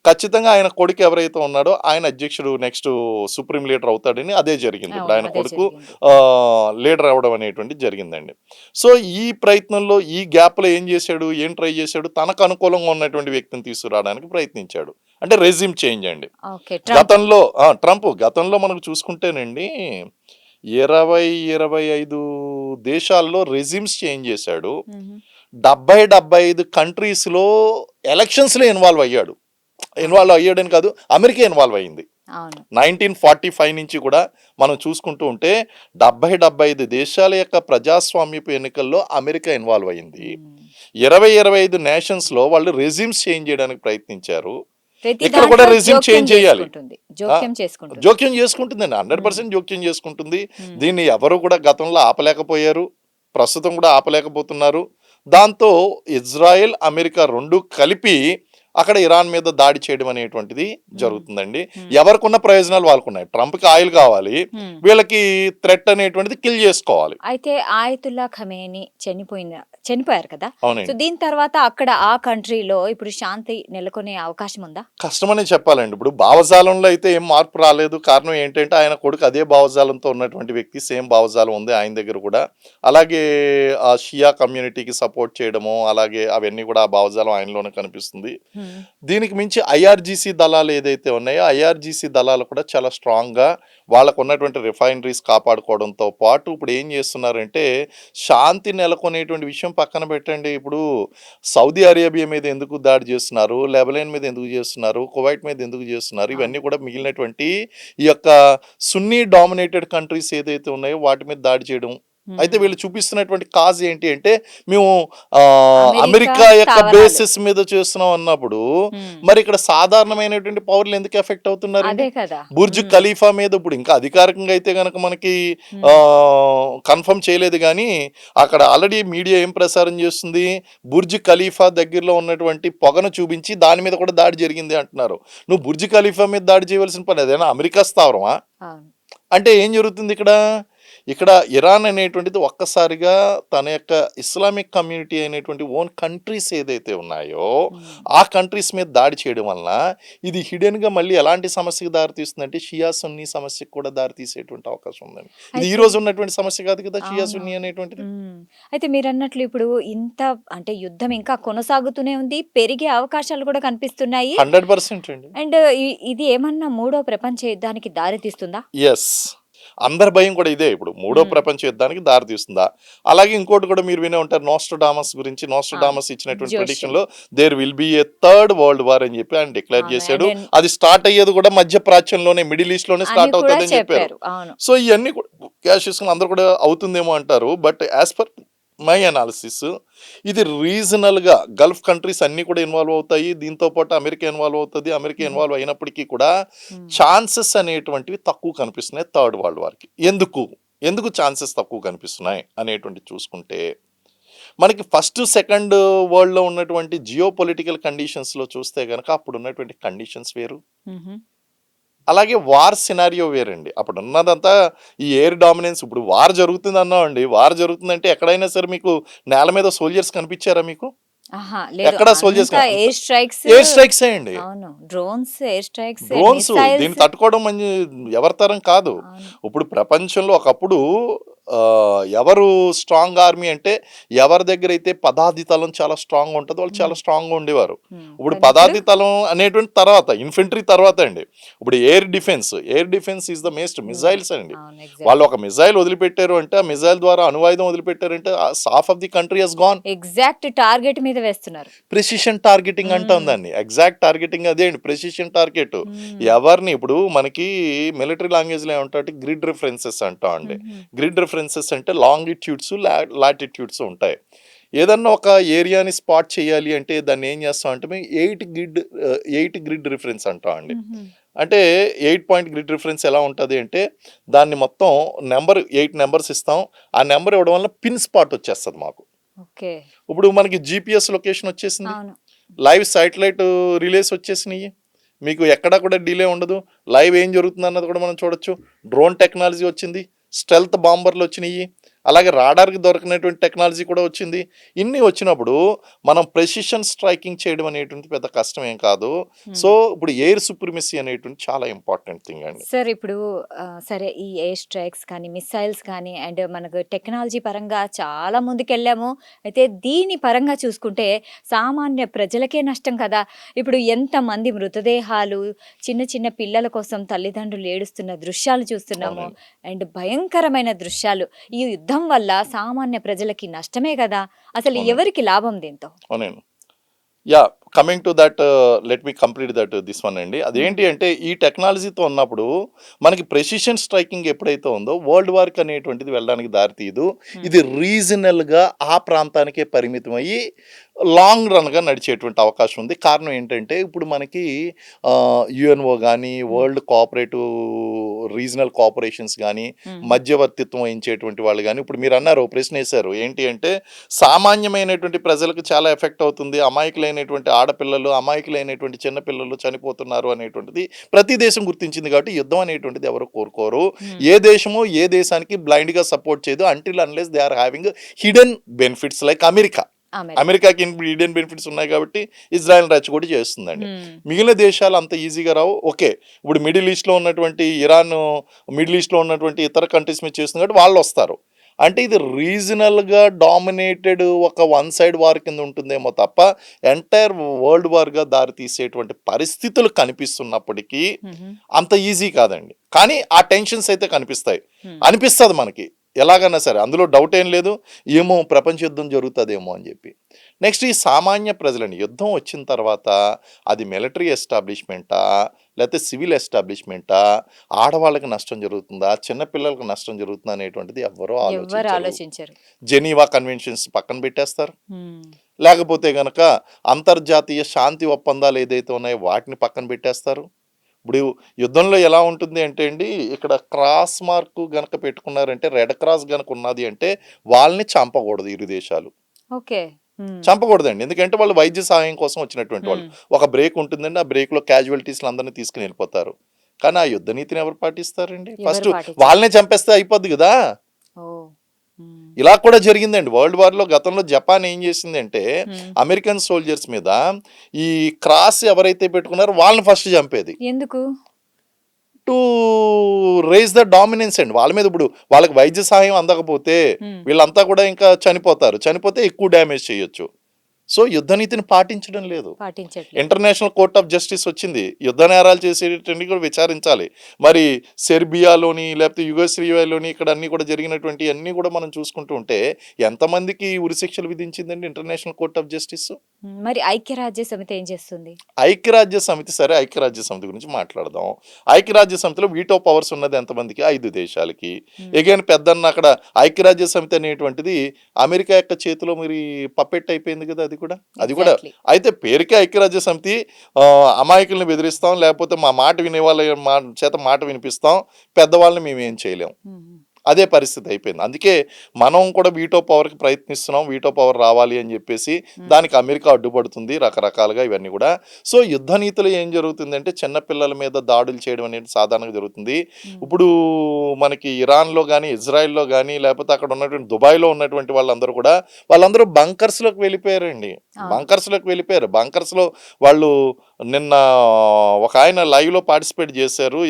ఖచ్చితంగా ఆయన కొడుకు ఎవరైతే ఉన్నాడో ఆయన అధ్యక్షుడు నెక్స్ట్ సుప్రీం లీడర్ అవుతాడని. అదే జరిగింది. ఇప్పుడు ఆయన కొడుకు లీడర్ అవ్వడం అనేటువంటి జరిగిందండి. సో ఈ ప్రయత్నంలో ఈ గ్యాప్లో ఏం ట్రై చేశాడు, తనకు అనుకూలంగా ఉన్నటువంటి వ్యక్తిని తీసుకురావడానికి ప్రయత్నించాడు. అంటే రెజ్యూమ్ చేంజ్ అండి. గతంలో మనకు చూసుకుంటేనండి 20-25 దేశాల్లో రెజ్యూమ్స్ చేంజ్ చేశాడు. 70-75 కంట్రీస్లో ఎలక్షన్స్లో ఇన్వాల్వ్ అయ్యాడని కాదు, అమెరికా ఇన్వాల్వ్ అయ్యింది. 1945 నుంచి కూడా మనం చూసుకుంటూ ఉంటే 70-75 దేశాల యొక్క ప్రజాస్వామ్యపు ఎన్నికల్లో అమెరికా ఇన్వాల్వ్ అయ్యింది. 20-25 నేషన్స్లో వాళ్ళు రెజ్యూమ్స్ చేంజ్ చేయడానికి ప్రయత్నించారు. ఇక్కడ కూడా రెజ్యూమ్ చేంజ్ చేయాలి. జోక్యం చేసుకుంటుందండి, 100% జోక్యం చేసుకుంటుంది. దీన్ని ఎవరు కూడా గతంలో ఆపలేకపోయారు, ప్రస్తుతం కూడా ఆపలేకపోతున్నారు. దాంతో ఇజ్రాయెల్, అమెరికా రెండు కలిపి అక్కడ ఇరాన్ మీద దాడి చేయడం అనేటువంటిది జరుగుతుందండి. ఎవరికున్న ప్రయోజనాలు వాళ్ళకున్నాయి. ట్రంప్కి ఆయిల్ కావాలి, వీళ్ళకి థ్రెట్ అనేటువంటిది కిల్ చేసుకోవాలి. అయితే ఆయతుల్లా ఖమేనీ చనిపోయారు కదా. సో దీని తర్వాత అక్కడ ఆ కంట్రీలో ఇప్పుడు శాంతి నెలకొనే అవకాశం ఉందా? కష్టమనే చెప్పాలండి. ఇప్పుడు భావజాలంలో అయితే ఏం మార్పు రాలేదు. కారణం ఏంటంటే ఆయన కొడుకు అదే భావజాలంతో ఉన్నటువంటి వ్యక్తి, సేమ్ భావజాలం ఉంది ఆయన దగ్గర కూడా. అలాగే ఆ షియా కమ్యూనిటీకి సపోర్ట్ చేయడము, అలాగే అవన్నీ కూడా ఆ భావజాలం ఆయనలోనే కనిపిస్తుంది. దీనికి మించి ఐఆర్జీసీ దళాలు ఏదైతే ఉన్నాయో ఐఆర్జీసీ దళాలు కూడా చాలా స్ట్రాంగ్గా వాళ్ళకు ఉన్నటువంటి రిఫైనరీస్ కాపాడుకోవడంతో పాటు ఇప్పుడు ఏం చేస్తున్నారంటే, శాంతి నెలకొనేటువంటి విషయం పక్కన పెట్టండి, ఇప్పుడు సౌదీ అరేబియా మీద ఎందుకు దాడి చేస్తున్నారు, లెబనాన్ మీద ఎందుకు చేస్తున్నారు, కువైట్ మీద ఎందుకు చేస్తున్నారు, ఇవన్నీ కూడా మిగిలినటువంటి ఈ యొక్క సున్నీ డామినేటెడ్ కంట్రీస్ ఏదైతే ఉన్నాయో వాటి మీద దాడి చేయడం. అయితే వీళ్ళు చూపిస్తున్నటువంటి కాజ్ ఏంటి అంటే, మేము అమెరికా యొక్క బేసిస్ మీద చేస్తున్నాం అన్నప్పుడు మరి ఇక్కడ సాధారణమైనటువంటి పౌరులు ఎందుకు ఎఫెక్ట్ అవుతున్నారు? బుర్జ్ ఖలీఫా మీద ఇప్పుడు ఇంకా అధికారికంగా అయితే కనుక మనకి కన్ఫర్మ్ చేయలేదు, కానీ అక్కడ ఆల్రెడీ మీడియా ఏం ప్రసారం చేస్తుంది, బుర్జ్ ఖలీఫా దగ్గరలో ఉన్నటువంటి పొగను చూపించి దాని మీద కూడా దాడి జరిగింది అంటున్నారు. నువ్వు బుర్జ్ ఖలీఫా మీద దాడి చేయవలసిన పని అదేనా? అమెరికా స్థావరమా? అంటే ఏం జరుగుతుంది ఇక్కడ ఇరాన్ అనేటువంటిది ఒక్కసారిగా తన యొక్క ఇస్లామిక్ కమ్యూనిటీ అయినటువంటి ఓన్ కంట్రీస్ ఏదైతే ఉన్నాయో ఆ కంట్రీస్ మీద దాడి చేయడం వలన ఇది హిడెన్గా మళ్ళీ ఎలాంటి సమస్యకు దారితీస్తుందంటే షియా సున్నీ సమస్యకు కూడా దారితీసేటువంటి అవకాశం ఉందండి. ఇది ఈ రోజు ఉన్నటువంటి సమస్య కాదు కదా షియా సున్నీ అనేటువంటిది. అయితే మీరు అన్నట్లు ఇప్పుడు ఇంత అంటే యుద్ధం ఇంకా కొనసాగుతూనే ఉంది, పెరిగే అవకాశాలు కూడా కనిపిస్తున్నాయి 100% అండి. అండ్ ఇది ఏమన్నా మూడో ప్రపంచ యుద్ధానికి దారి తీస్తుందా? ఎస్, అందరి భయం కూడా ఇదే, ఇప్పుడు మూడో ప్రపంచ యుద్ధానికి దారి తీస్తుందా. అలాగే ఇంకోటి కూడా మీరు వినే ఉంటారు నోస్ట్రడామస్ గురించి. నోస్ట్రడామస్ ఇచ్చినటువంటి ప్రెడిక్షన్ లో there will be a third world war అని చెప్పి ఆయన డిక్లేర్ చేశాడు. అది స్టార్ట్ అయ్యేది కూడా మధ్య ప్రాచ్యంలోనే, మిడిల్ ఈస్ట్ లోనే స్టార్ట్ అవుతుంది అని చెప్పారు. సో ఇవన్నీ క్యాష్ తీసుకుని అందరూ కూడా అవుతుందేమో అంటారు. But as per my analysis ఇది రీజనల్గా గల్ఫ్ కంట్రీస్ అన్నీ కూడా ఇన్వాల్వ్ అవుతాయి, దీంతో పాటు అమెరికా ఇన్వాల్వ్ అవుతుంది. అమెరికా ఇన్వాల్వ్ అయినప్పటికీ కూడా ఛాన్సెస్ అనేటువంటివి తక్కువ కనిపిస్తున్నాయి థర్డ్ వరల్డ్ వార్కి. ఎందుకు ఛాన్సెస్ తక్కువ కనిపిస్తున్నాయి అనేటువంటి చూసుకుంటే, మనకి ఫస్ట్ సెకండ్ వరల్డ్లో ఉన్నటువంటి జియో పొలిటికల్ కండిషన్స్లో చూస్తే కనుక అప్పుడు ఉన్నటువంటి కండిషన్స్ వేరు, అలాగే వార్ సినారియో వేరండి. అప్పుడు ఉన్నదంతా ఈ ఎయిర్ డామినెన్స్. ఇప్పుడు వార్ జరుగుతుంది అన్నామండి, వార్ జరుగుతుందంటే ఎక్కడైనా సరే మీకు నేల మీద సోల్జర్స్ కనిపించారా మీకు? ఎక్కడ soldiers? Air strikes, air strikes అండి, డ్రోన్స్, ఎయిర్ స్ట్రైక్స్, డ్రోన్స్. దీన్ని తట్టుకోవడం ఎవరి తరం కాదు. ఇప్పుడు ప్రపంచంలో ఒకప్పుడు ఎవరు స్ట్రాంగ్ ఆర్మీ అంటే ఎవరి దగ్గర అయితే పదాతి తలం చాలా స్ట్రాంగ్ ఉంటుంది వాళ్ళు చాలా స్ట్రాంగ్గా ఉండేవారు. ఇప్పుడు పదాతి తలం అనేటువంటి తర్వాత ఇన్ఫెంట్రీ తర్వాత అండి ఇప్పుడు air defence is the most. Missiles అండి, వాళ్ళు ఒక మిజైల్ వదిలిపెట్టారు అంటే ఆ మిజైల్ ద్వారా అణువాయుధం వదిలిపెట్టారంటే half of the country has gone. Exact target మీద వేస్తున్నారు. ప్రెసిషన్ టార్గెటింగ్ అంటాం దాన్ని. ఎగ్జాక్ట్ టార్గెటింగ్ అదే అండి, ప్రెసిషన్ టార్గెట్. ఎవరిని ఇప్పుడు మనకి మిలిటరీ లాంగ్వేజ్ లో ఏమంటే గ్రిడ్ రిఫరెన్సెస్ అంటాం అండి. గ్రిడ్ రిఫరెన్సెస్ అంటే లాంగిట్యూడ్స్ లాటిట్యూడ్స్ ఉంటాయి. ఏదన్నా ఒక ఏరియాని స్పాట్ చేయాలి అంటే దాన్ని ఏం చేస్తాం అంటే మేము 8 గ్రిడ్ రిఫరెన్స్ అంటాం అండి. అంటే 8 పాయింట్ గ్రిడ్ రిఫరెన్స్ ఎలా ఉంటుంది అంటే దాన్ని మొత్తం 8 నెంబర్స్ ఇస్తాం. ఆ నెంబర్ ఇవ్వడం వల్ల పిన్ స్పాట్ వచ్చేస్తుంది మాకు. ఇప్పుడు మనకి జిపిఎస్ లొకేషన్ వచ్చేసింది, లైవ్ శాటిలైట్ రిలేస్ వచ్చేసినాయి, మీకు ఎక్కడా కూడా డిలే ఉండదు, లైవ్ ఏం జరుగుతుంది అన్నది కూడా మనం చూడొచ్చు. డ్రోన్ టెక్నాలజీ వచ్చింది, స్టెల్త్ బాంబర్లు వచ్చినాయి, అలాగే రాడార్కి దొరికినటువంటి టెక్నాలజీ కూడా వచ్చింది. ఇన్ని వచ్చినప్పుడు మనం ప్రెసిషన్ స్ట్రైకింగ్ చేయడం అనేటువంటి పెద్ద కష్టం ఏం కాదు. సో ఇప్పుడు ఎయిర్ సుప్రిమసీ అనేటువంటి చాలా ఇంపార్టెంట్ థింగ్ అండి. సార్ ఇప్పుడు సరే ఈ ఎయిర్ స్ట్రైక్స్ కానీ మిసైల్స్ కానీ అండ్ మనకు టెక్నాలజీ పరంగా చాలా ముందుకెళ్ళాము. అయితే దీని పరంగా చూసుకుంటే సామాన్య ప్రజలకే నష్టం కదా. ఇప్పుడు ఎంతమంది మృతదేహాలు, చిన్న చిన్న పిల్లల కోసం తల్లిదండ్రులు ఏడుస్తున్న దృశ్యాలు చూస్తున్నాము. అండ్ భయంకరమైన దృశ్యాలు. ఈ యుద్ధం వల్ల సామాన్య ప్రజలకి నష్టమే కదా. అసలు ఎవరికి లాభం దీంతో? Yeah, coming to that, let me complete that this one అండి. అదేంటి అంటే ఈ టెక్నాలజీతో ఉన్నప్పుడు మనకి ప్రెసిషన్ స్ట్రైకింగ్ ఎప్పుడైతే ఉందో వరల్డ్ వార్క్ అనేటువంటిది వెళ్ళడానికి దారితీయదు. ఇది రీజనల్గా ఆ ప్రాంతానికే పరిమితం అయ్యి లాంగ్ రన్గా నడిచేటువంటి అవకాశం ఉంది. కారణం ఏంటంటే ఇప్పుడు మనకి యుఎన్ఓ కానీ వరల్డ్ కోఆపరేటివ్ రీజనల్ కోఆపరేషన్స్ కానీ మధ్యవర్తిత్వం వహించేటువంటి వాళ్ళు కానీ ఇప్పుడు మీరు అన్నారు, ప్రశ్న వేశారు ఏంటి అంటే సామాన్యమైనటువంటి ప్రజలకు చాలా ఎఫెక్ట్ అవుతుంది, అమాయకులైనటువంటి ఆడపిల్లలు, అమాయకులైనటువంటి చిన్నపిల్లలు చనిపోతున్నారు అనేటువంటిది ప్రతి దేశం గుర్తించింది. కాబట్టి యుద్ధం అనేటువంటిది ఎవరు కోరుకోరు. ఏ దేశమో ఏ దేశానికి బ్లైండ్గా సపోర్ట్ చేయదు until unless they are having hidden benefits like అమెరికాకి హిడెన్ బెనిఫిట్స్ ఉన్నాయి కాబట్టి ఇజ్రాయెల్ రెచ్చగొట్టి చేస్తుందండి. మిగిలిన దేశాలు అంత ఈజీగా రావు. ఓకే, ఇప్పుడు మిడిల్ ఈస్ట్లో ఉన్నటువంటి ఇరాన్, మిడిల్ ఈస్ట్లో ఉన్నటువంటి ఇతర కంట్రీస్ మీద చేస్తుంది కాబట్టి వాళ్ళు వస్తారు. అంటే ఇది రీజనల్గా డామినేటెడ్ ఒక వన్ సైడ్ వార్ కింద ఉంటుందేమో తప్ప ఎంటైర్ వరల్డ్ వార్గా దారి తీసేటువంటి పరిస్థితులు కనిపిస్తున్నప్పటికీ అంత ఈజీ కాదండి. కానీ ఆ టెన్షన్స్ అయితే అనిపిస్తుంది మనకి ఎలాగన్నా సరే, అందులో డౌట్ ఏం లేదు. ఏమో ప్రపంచ యుద్ధం జరుగుతుందేమో అని చెప్పి. నెక్స్ట్ ఈ సామాన్య ప్రజలని యుద్ధం వచ్చిన తర్వాత అది మిలిటరీ ఎస్టాబ్లిష్మెంటా లేకపోతే సివిల్ ఎస్టాబ్లిష్మెంటా, ఆడవాళ్ళకి నష్టం జరుగుతుందా, చిన్నపిల్లలకు నష్టం జరుగుతుందా అనేటువంటిది ఎవ్వరూ ఆలోచించరు. జెనీవా కన్వెన్షన్స్ పక్కన పెట్టేస్తారు. లేకపోతే గనక అంతర్జాతీయ శాంతి ఒప్పందాలు ఏదైతే ఉన్నాయో వాటిని పక్కన పెట్టేస్తారు. ఇప్పుడు యుద్ధంలో ఎలా ఉంటుంది అంటే అండి, ఇక్కడ క్రాస్ మార్క్ గనక పెట్టుకున్నారంటే, రెడ్ క్రాస్ గనక ఉన్నది అంటే వాళ్ళని చంపకూడదు. ఇరు దేశాలు చంపకూడదండి, ఎందుకంటే వాళ్ళు వైద్య సహాయం కోసం వచ్చినటువంటి వాళ్ళు. ఒక బ్రేక్ ఉంటుందండి, ఆ బ్రేక్లో క్యాజువాలిటీస్లు అందరినీ తీసుకుని వెళ్ళిపోతారు. కానీ ఆ యుద్ధ నీతిని ఎవరు పాటిస్తారండి? ఫస్ట్ వాళ్ళనే చంపేస్తే అయిపోద్ది కదా. ఇలా కూడా జరిగిందండి వరల్డ్ వార్లో. గతంలో జపాన్ ఏం చేసిందంటే అమెరికన్ సోల్జర్స్ మీద ఈ క్రాస్ ఎవరైతే పెట్టుకున్నారో వాళ్ళని ఫస్ట్ చంపేది. ఎందుకు? టు రేజ్ ద డామినెన్స్ అండి వాళ్ళ మీద. ఇప్పుడు వాళ్ళకి వైద్య సహాయం అందకపోతే వీళ్ళంతా కూడా ఇంకా చనిపోతే ఎక్కువ డ్యామేజ్ చేయొచ్చు. సో యుద్ధ నీతిని పాటించడం లేదు. ఇంటర్నేషనల్ కోర్ట్ ఆఫ్ జస్టిస్ వచ్చింది, యుద్ధ నేరాలు చేసేటన్ని కూడా విచారించాలి. మరి సెర్బియాలోని లేకపోతే యుగోస్లావియాలోని ఇక్కడ అన్ని కూడా జరిగినటువంటి అన్ని కూడా మనం చూసుకుంటూ ఉంటే ఎంతమందికి ఉరిశిక్షలు విధించిందండి ఇంటర్నేషనల్ కోర్ట్ ఆఫ్ జస్టిస్? మరి ఐక్యరాజ్య సమితి ఏం చేస్తుంది? ఐక్యరాజ్య సమితి సరే, ఐక్యరాజ్య సమితి గురించి మాట్లాడదాం. ఐక్యరాజ్య సమితిలో వీటో పవర్స్ ఉన్నది ఎంతమందికి? 5 దేశాలకి. హ్మ్. ఎగైన్ పెద్దన్న అక్కడ ఐక్యరాజ్య సమితి అనేటువంటిది అమెరికా యొక్క చేతిలో మరి పప్పెట్ అయిపోయింది కదా అది కూడా. అది కూడా ఎగ్జాక్ట్లీ. అయితే పేరుకే ఐక్యరాజ్య సమితి, అమాయకుల్ని బెదిరిస్తాం, లేకపోతే మా మాట వినే వాళ్ళ చేత మాట వినిపిస్తాం, పెద్దవాళ్ళని మేము ఏం చేయలేం. అదే పరిస్థితి అయిపోయింది. అందుకే మనం కూడా వీటో పవర్కి ప్రయత్నిస్తున్నాం, వీటో పవర్ రావాలి అని చెప్పేసి. దానికి అమెరికా అడ్డుపడుతుంది రకరకాలుగా ఇవన్నీ కూడా. సో యుద్ధ నీతిలో ఏం జరుగుతుందంటే చిన్న పిల్లల మీద దాడులు చేయడం అనేది సాధారణంగా జరుగుతుంది. ఇప్పుడు మనకి ఇరాన్లో కానీ, ఇజ్రాయెల్లో కానీ, లేకపోతే అక్కడ ఉన్నటువంటి దుబాయ్లో ఉన్నటువంటి వాళ్ళందరూ బంకర్స్లోకి వెళ్ళిపోయారండి. బంకర్స్లోకి వెళ్ళిపోయారు. బంకర్స్లో వాళ్ళు నిన్న ఒక ఆయన లైవ్లో పార్టిసిపేట్ చేశారు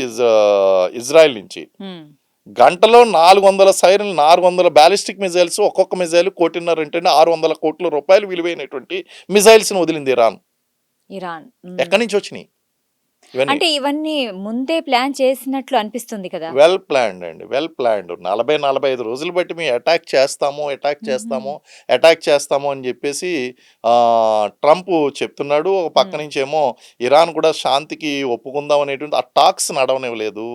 ఇజ్రాయెల్ నుంచి. గంటలో 400 సైరన్లు, 400 బ్యాలిస్టిక్ మిజైల్స్, ఒక్కొక్క మిజైల్ ₹1.5 అంటే 600 కోట్ల రూపాయలు విలువైనటువంటి మిజైల్స్ని వదిలింది ఇరాన్. ఇరాన్. ఎక్కడి నుంచి వచ్చినాయి ఇవన్నీ? అంటే ఇవన్నీ ముందే ప్లాన్ చేసినట్లు అనిపిస్తుంది కదా. వెల్ ప్లాన్డ్ అండి, వెల్ ప్లాన్డ్. 45 రోజులు బట్టి మేము అటాక్ చేస్తాము అని చెప్పేసి ట్రంప్ చెప్తున్నాడు. ఒక పక్క నుంచి ఏమో ఇరాన్ కూడా శాంతికి ఒప్పుకుందాం అనేటువంటి ఆ టాక్స్ నడవనివ్వలేదు.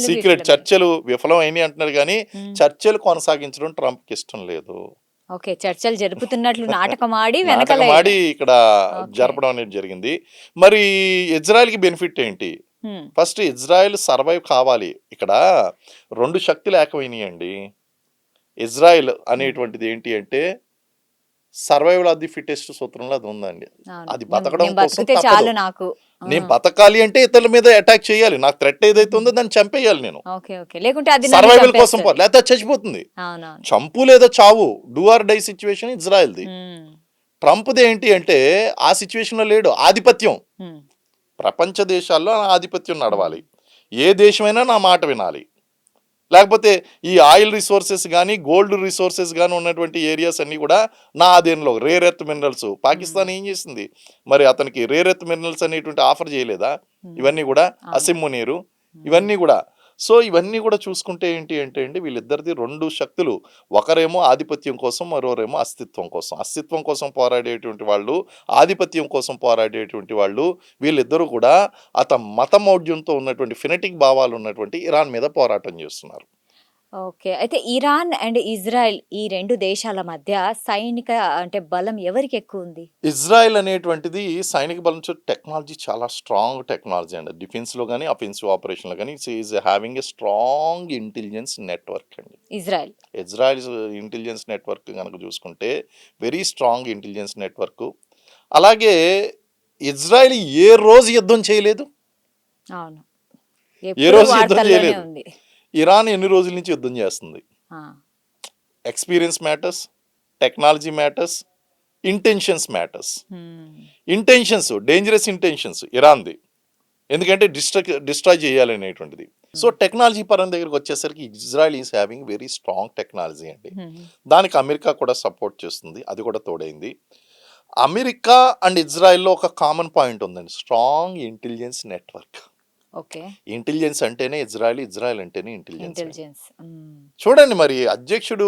సీక్రెట్ చర్చలు విఫలం అయినాయి అంటున్నారు కానీ చర్చలు కొనసాగించడం ట్రంప్కి ఇష్టం లేదు. ఓకే, చర్చలు జరుపుతున్నట్లు నాటకం ఆడి ఇక్కడ జరపడం అనేది జరిగింది. మరి ఇజ్రాయెల్కి బెనిఫిట్ ఏంటి? ఫస్ట్ ఇజ్రాయెల్ సర్వైవ్ కావాలి. ఇక్కడ 2 శక్తులు ఏకమైనాయండి. ఇజ్రాయెల్ అనేటువంటిది ఏంటి అంటే సర్వైవల్ ఆఫ్ ది ఫిటెస్ట్ సూత్రంలో అది ఉందండి. అది బతకడం కోసం చాలు నాకు. నేను బతకాలి అంటే ఇతరుల మీద అటాక్ చేయాలి. నాకు థ్రెట్ ఏదైతే ఉందో దాన్ని చంపేయాలి నేను. సర్వైవల్ కోసం లేకపోతే చచ్చిపోతుంది. చంపు లేదా చావు, డూ ఆర్ డై సిచ్యువేషన్ ఇజ్రాయెల్ది. ట్రంప్ది ఏంటి అంటే ఆ సిచ్యువేషన్ లో లేడు. ఆధిపత్యం, ప్రపంచ దేశాల్లో ఆధిపత్యం నడవాలి. ఏ దేశమైనా నా మాట వినాలి. లేకపోతే ఈ ఆయిల్ రిసోర్సెస్ కానీ, గోల్డ్ రిసోర్సెస్ కానీ ఉన్నటువంటి ఏరియాస్ అన్నీ కూడా నా ఆధీనంలో. రేర్ ఎర్త్ మినరల్స్ పాకిస్తాన్ ఏం చేసింది? మరి అతనికి రేర్ ఎర్త్ మినరల్స్ అనేటువంటి ఆఫర్ చేయలేదా? ఇవన్నీ కూడా అసిమ్ము నీరు, ఇవన్నీ కూడా. సో ఇవన్నీ కూడా చూసుకుంటే ఏంటి అంటే అండి వీళ్ళిద్దరిది 2 శక్తులు. ఒకరేమో ఆధిపత్యం కోసం, మరోరేమో అస్తిత్వం కోసం పోరాడేటువంటి వాళ్ళు, ఆధిపత్యం కోసం పోరాడేటువంటి వాళ్ళు. వీళ్ళిద్దరూ కూడా మతమౌఢ్యంతో ఉన్నటువంటి ఫినెటిక్ భావాలు ఉన్నటువంటి ఇరాన్ మీద పోరాటం చేస్తున్నారు. ఓకే, అయితే ఇరాన్ అండ్ ఇజ్రాయెల్ ఈ 2 దేశాల మధ్య సైనిక అంటే బలం ఎవరికి ఎక్కువ ఉంది? ఇజ్రాయెల్ అనేటువంటిది సైనిక బలం టెక్నాలజీ చాలా స్ట్రాంగ్ టెక్నాలజీ అండి. డిఫెన్స్లో కానీ, అఫెన్సివ్ ఆపరేషన్లో కానీ is having a strong intelligence network అండి. ఇజ్రాయెల్ ఇంటెలిజెన్స్ నెట్వర్క్ కనుక చూసుకుంటే వెరీ స్ట్రాంగ్ ఇంటెలిజెన్స్ నెట్వర్క్. అలాగే ఇజ్రాయెల్ ఏ రోజు యుద్ధం చేయలేదు. ఇరాన్ ఎన్ని రోజుల నుంచి యుద్ధం చేస్తుంది? Experience matters, technology matters, intentions matters. Dangerous intentions ఇరాన్ది. ఎందుకంటే డిస్ట్రాయ్ చేయాలనేటువంటిది. సో టెక్నాలజీ పరం దగ్గరకు వచ్చేసరికి Israel is having very strong technology అండి. దానికి అమెరికా కూడా సపోర్ట్ చేస్తుంది, అది కూడా తోడైంది. అమెరికా అండ్ ఇజ్రాయెల్లో ఒక కామన్ పాయింట్ ఉందండి, స్ట్రాంగ్ ఇంటెలిజెన్స్ నెట్వర్క్. ఇంటెలిజెన్స్ అంటేనే ఇజ్రాయెల్ అంటేనే ఇంటెలిజెన్స్. చూడండి మరి అధ్యక్షుడు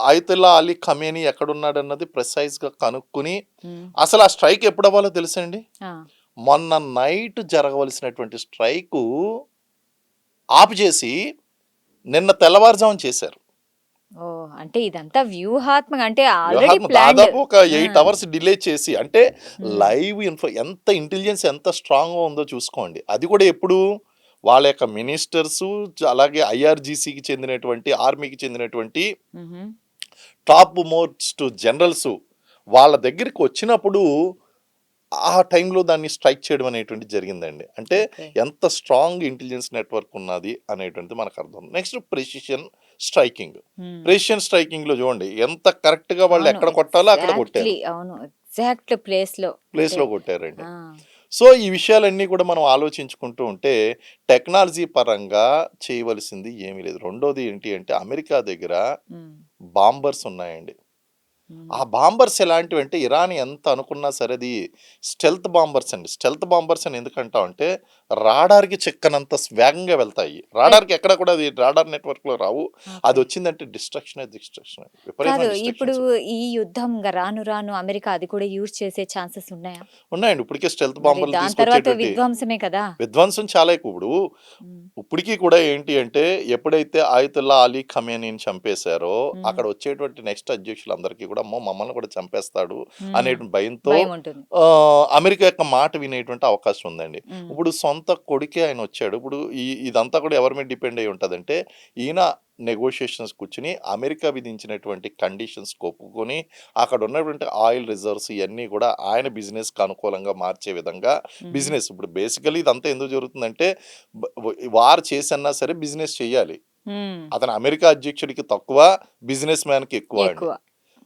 అయతుల్లా అలీ ఖమేనీ ఎక్కడున్నాడు అన్నది ప్రిసైజ్ గా కనుక్కుని అసలు ఆ స్ట్రైక్ ఎప్పుడు అవ్వాలో తెలుసండి? మొన్న నైట్ జరగవలసినటువంటి స్ట్రైక్ ఆపు చేసి నిన్న తెల్లవారుజామున చేశారు. అంటే ఇదంతా వ్యూహాత్మక, అంటే దాదాపు ఒక 8 hours డిలే చేసి, అంటే లైవ్ ఎంత ఇంటెలిజెన్స్ ఎంత స్ట్రాంగ్ గా ఉందో చూసుకోండి. అది కూడా ఎప్పుడు వాళ్ళ యొక్క మినిస్టర్స్, అలాగే ఐఆర్జీసీకి చెందినటువంటి, ఆర్మీకి చెందినటువంటి టాప్ మోస్ట్ జనరల్స్ వాళ్ళ దగ్గరికి వచ్చినప్పుడు ఆ టైంలో దాన్ని స్ట్రైక్ చేయడం అనేటువంటి జరిగిందండి. అంటే ఎంత స్ట్రాంగ్ ఇంటెలిజెన్స్ నెట్వర్క్ ఉన్నది అనేటువంటిది మనకు అర్థం. నెక్స్ట్ ప్రెసిషన్ స్ట్రైకింగ్ లో చూడండి ఎంత కరెక్ట్ గా వాళ్ళు ఎక్కడ కొట్టాలో అక్కడ కొట్టారు, ప్లేస్ లో కొట్టారండి. సో ఈ విషయాలన్నీ కూడా మనం ఆలోచించుకుంటూ ఉంటే టెక్నాలజీ పరంగా చేయవలసింది ఏమీ లేదు. రెండోది ఏంటి అంటే అమెరికా దగ్గర బాంబర్స్ ఉన్నాయండి. ఆ బాంబర్స్ ఎలాంటివి అంటే ఇరాన్ ఎంత అనుకున్నా సరే అది స్టెల్త్ బాంబర్స్ అండి. స్టెల్త్ బాంబర్స్ అని ఎందుకంటాం అంటే రాడార్కి చెక్కనంత వేగంగా వెళ్తాయి. రాడార్కి ఎక్కడ కూడా అది రాడార్ నెట్వర్క్ లో రావు. అది ఓకే. వచ్చిందంటే డిస్ట్రక్షన్ కాదు విపరీతమైన ఇప్పుడు డిస్ట్రక్షన్స్ ఈ యుద్ధం రాను రాను అమెరికా అది కూడా యూజ్ చేసే ఛాన్సెస్ ఉన్నాయా? ఉన్నాయండి. ఇప్పటికే స్టెల్త్ మరి బాంబర్లు దాని తర్వాత తీసుకొచ్చేటువంటి విధ్వంసమే కదా! విధ్వంసం చాలా ఎక్కువ. ఇప్పుడు హ్మ్. ఇప్పటికీ కూడా ఏంటి అంటే ఎప్పుడైతే ఆయతుల్లా అలీ ఖమేనీని చంపేశారో హ్మ్. అక్కడ వచ్చేటువంటి నెక్స్ట్ అధ్యక్షులందరికీ కూడా అమ్మో మమ్మల్ని కూడా చంపేస్తాడు హ్మ్. అనేటువంటి భయంతో భయముంటుంది. అమెరికా యొక్క మాట వినేటువంటి అవకాశం ఉందండి. హ్మ్. ఇప్పుడు సొంత కొడుకే ఆయన వచ్చాడు. ఇప్పుడు ఇదంతా కూడా ఎవరి మీద డిపెండ్ అయ్యి ఉంటదంటే ఈయన నెగోషియేషన్స్ కూర్చొని అమెరికా విధించినటువంటి కండిషన్స్ ఒప్పుకొని అక్కడ ఉన్నటువంటి ఆయిల్ రిజర్వ్స్ ఇయన్నీ కూడా ఆయన బిజినెస్‌కి అనుకూలంగా మార్చే విధంగా హ్మ్. బిజినెస్ ఇప్పుడు బేసికల్లీ ఇదంతా ఎందుకు జరుగుతుందంటే వార్ చేసన్నా సరే బిజినెస్ చేయాలి. హ్మ్. అతను అమెరికా అధ్యక్షుడికి తక్కువ, బిజినెస్ మ్యాన్‌కి ఎక్కువ అండి. ఎక్కువ.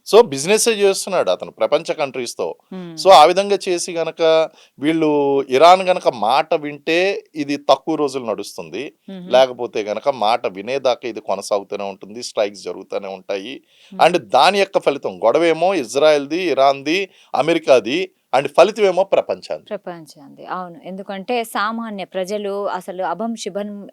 సో, బిజినెస్సే చేస్తున్నాడు అతను ప్రపంచ కంట్రీస్‌తో. హ్మ్. సో, ఆ విధంగా చేసి గనక వీళ్ళు ఇరాన్ గనక మాట వింటే ఇది తక్కువ రోజులు నడుస్తుంది. హుహు. లేకపోతే గనక మాట వినేదాకా ఇది కొనసాగుతూనే ఉంటుంది. స్ట్రైక్స్ జరుగుతూనే ఉంటాయి. హ్మ్. అండ్ దాని యొక్క ఫలితం గొడవేమో ఇజ్రాయెల్‌ది, ఇరాన్‌ది, అమెరికాది అండ్ ఫలితమేమో ప్రపంచానిది. ప్రపంచాంది. అవును. ఎందుకంటే సామాన్య ప్రజలు అసలు అభం శుభం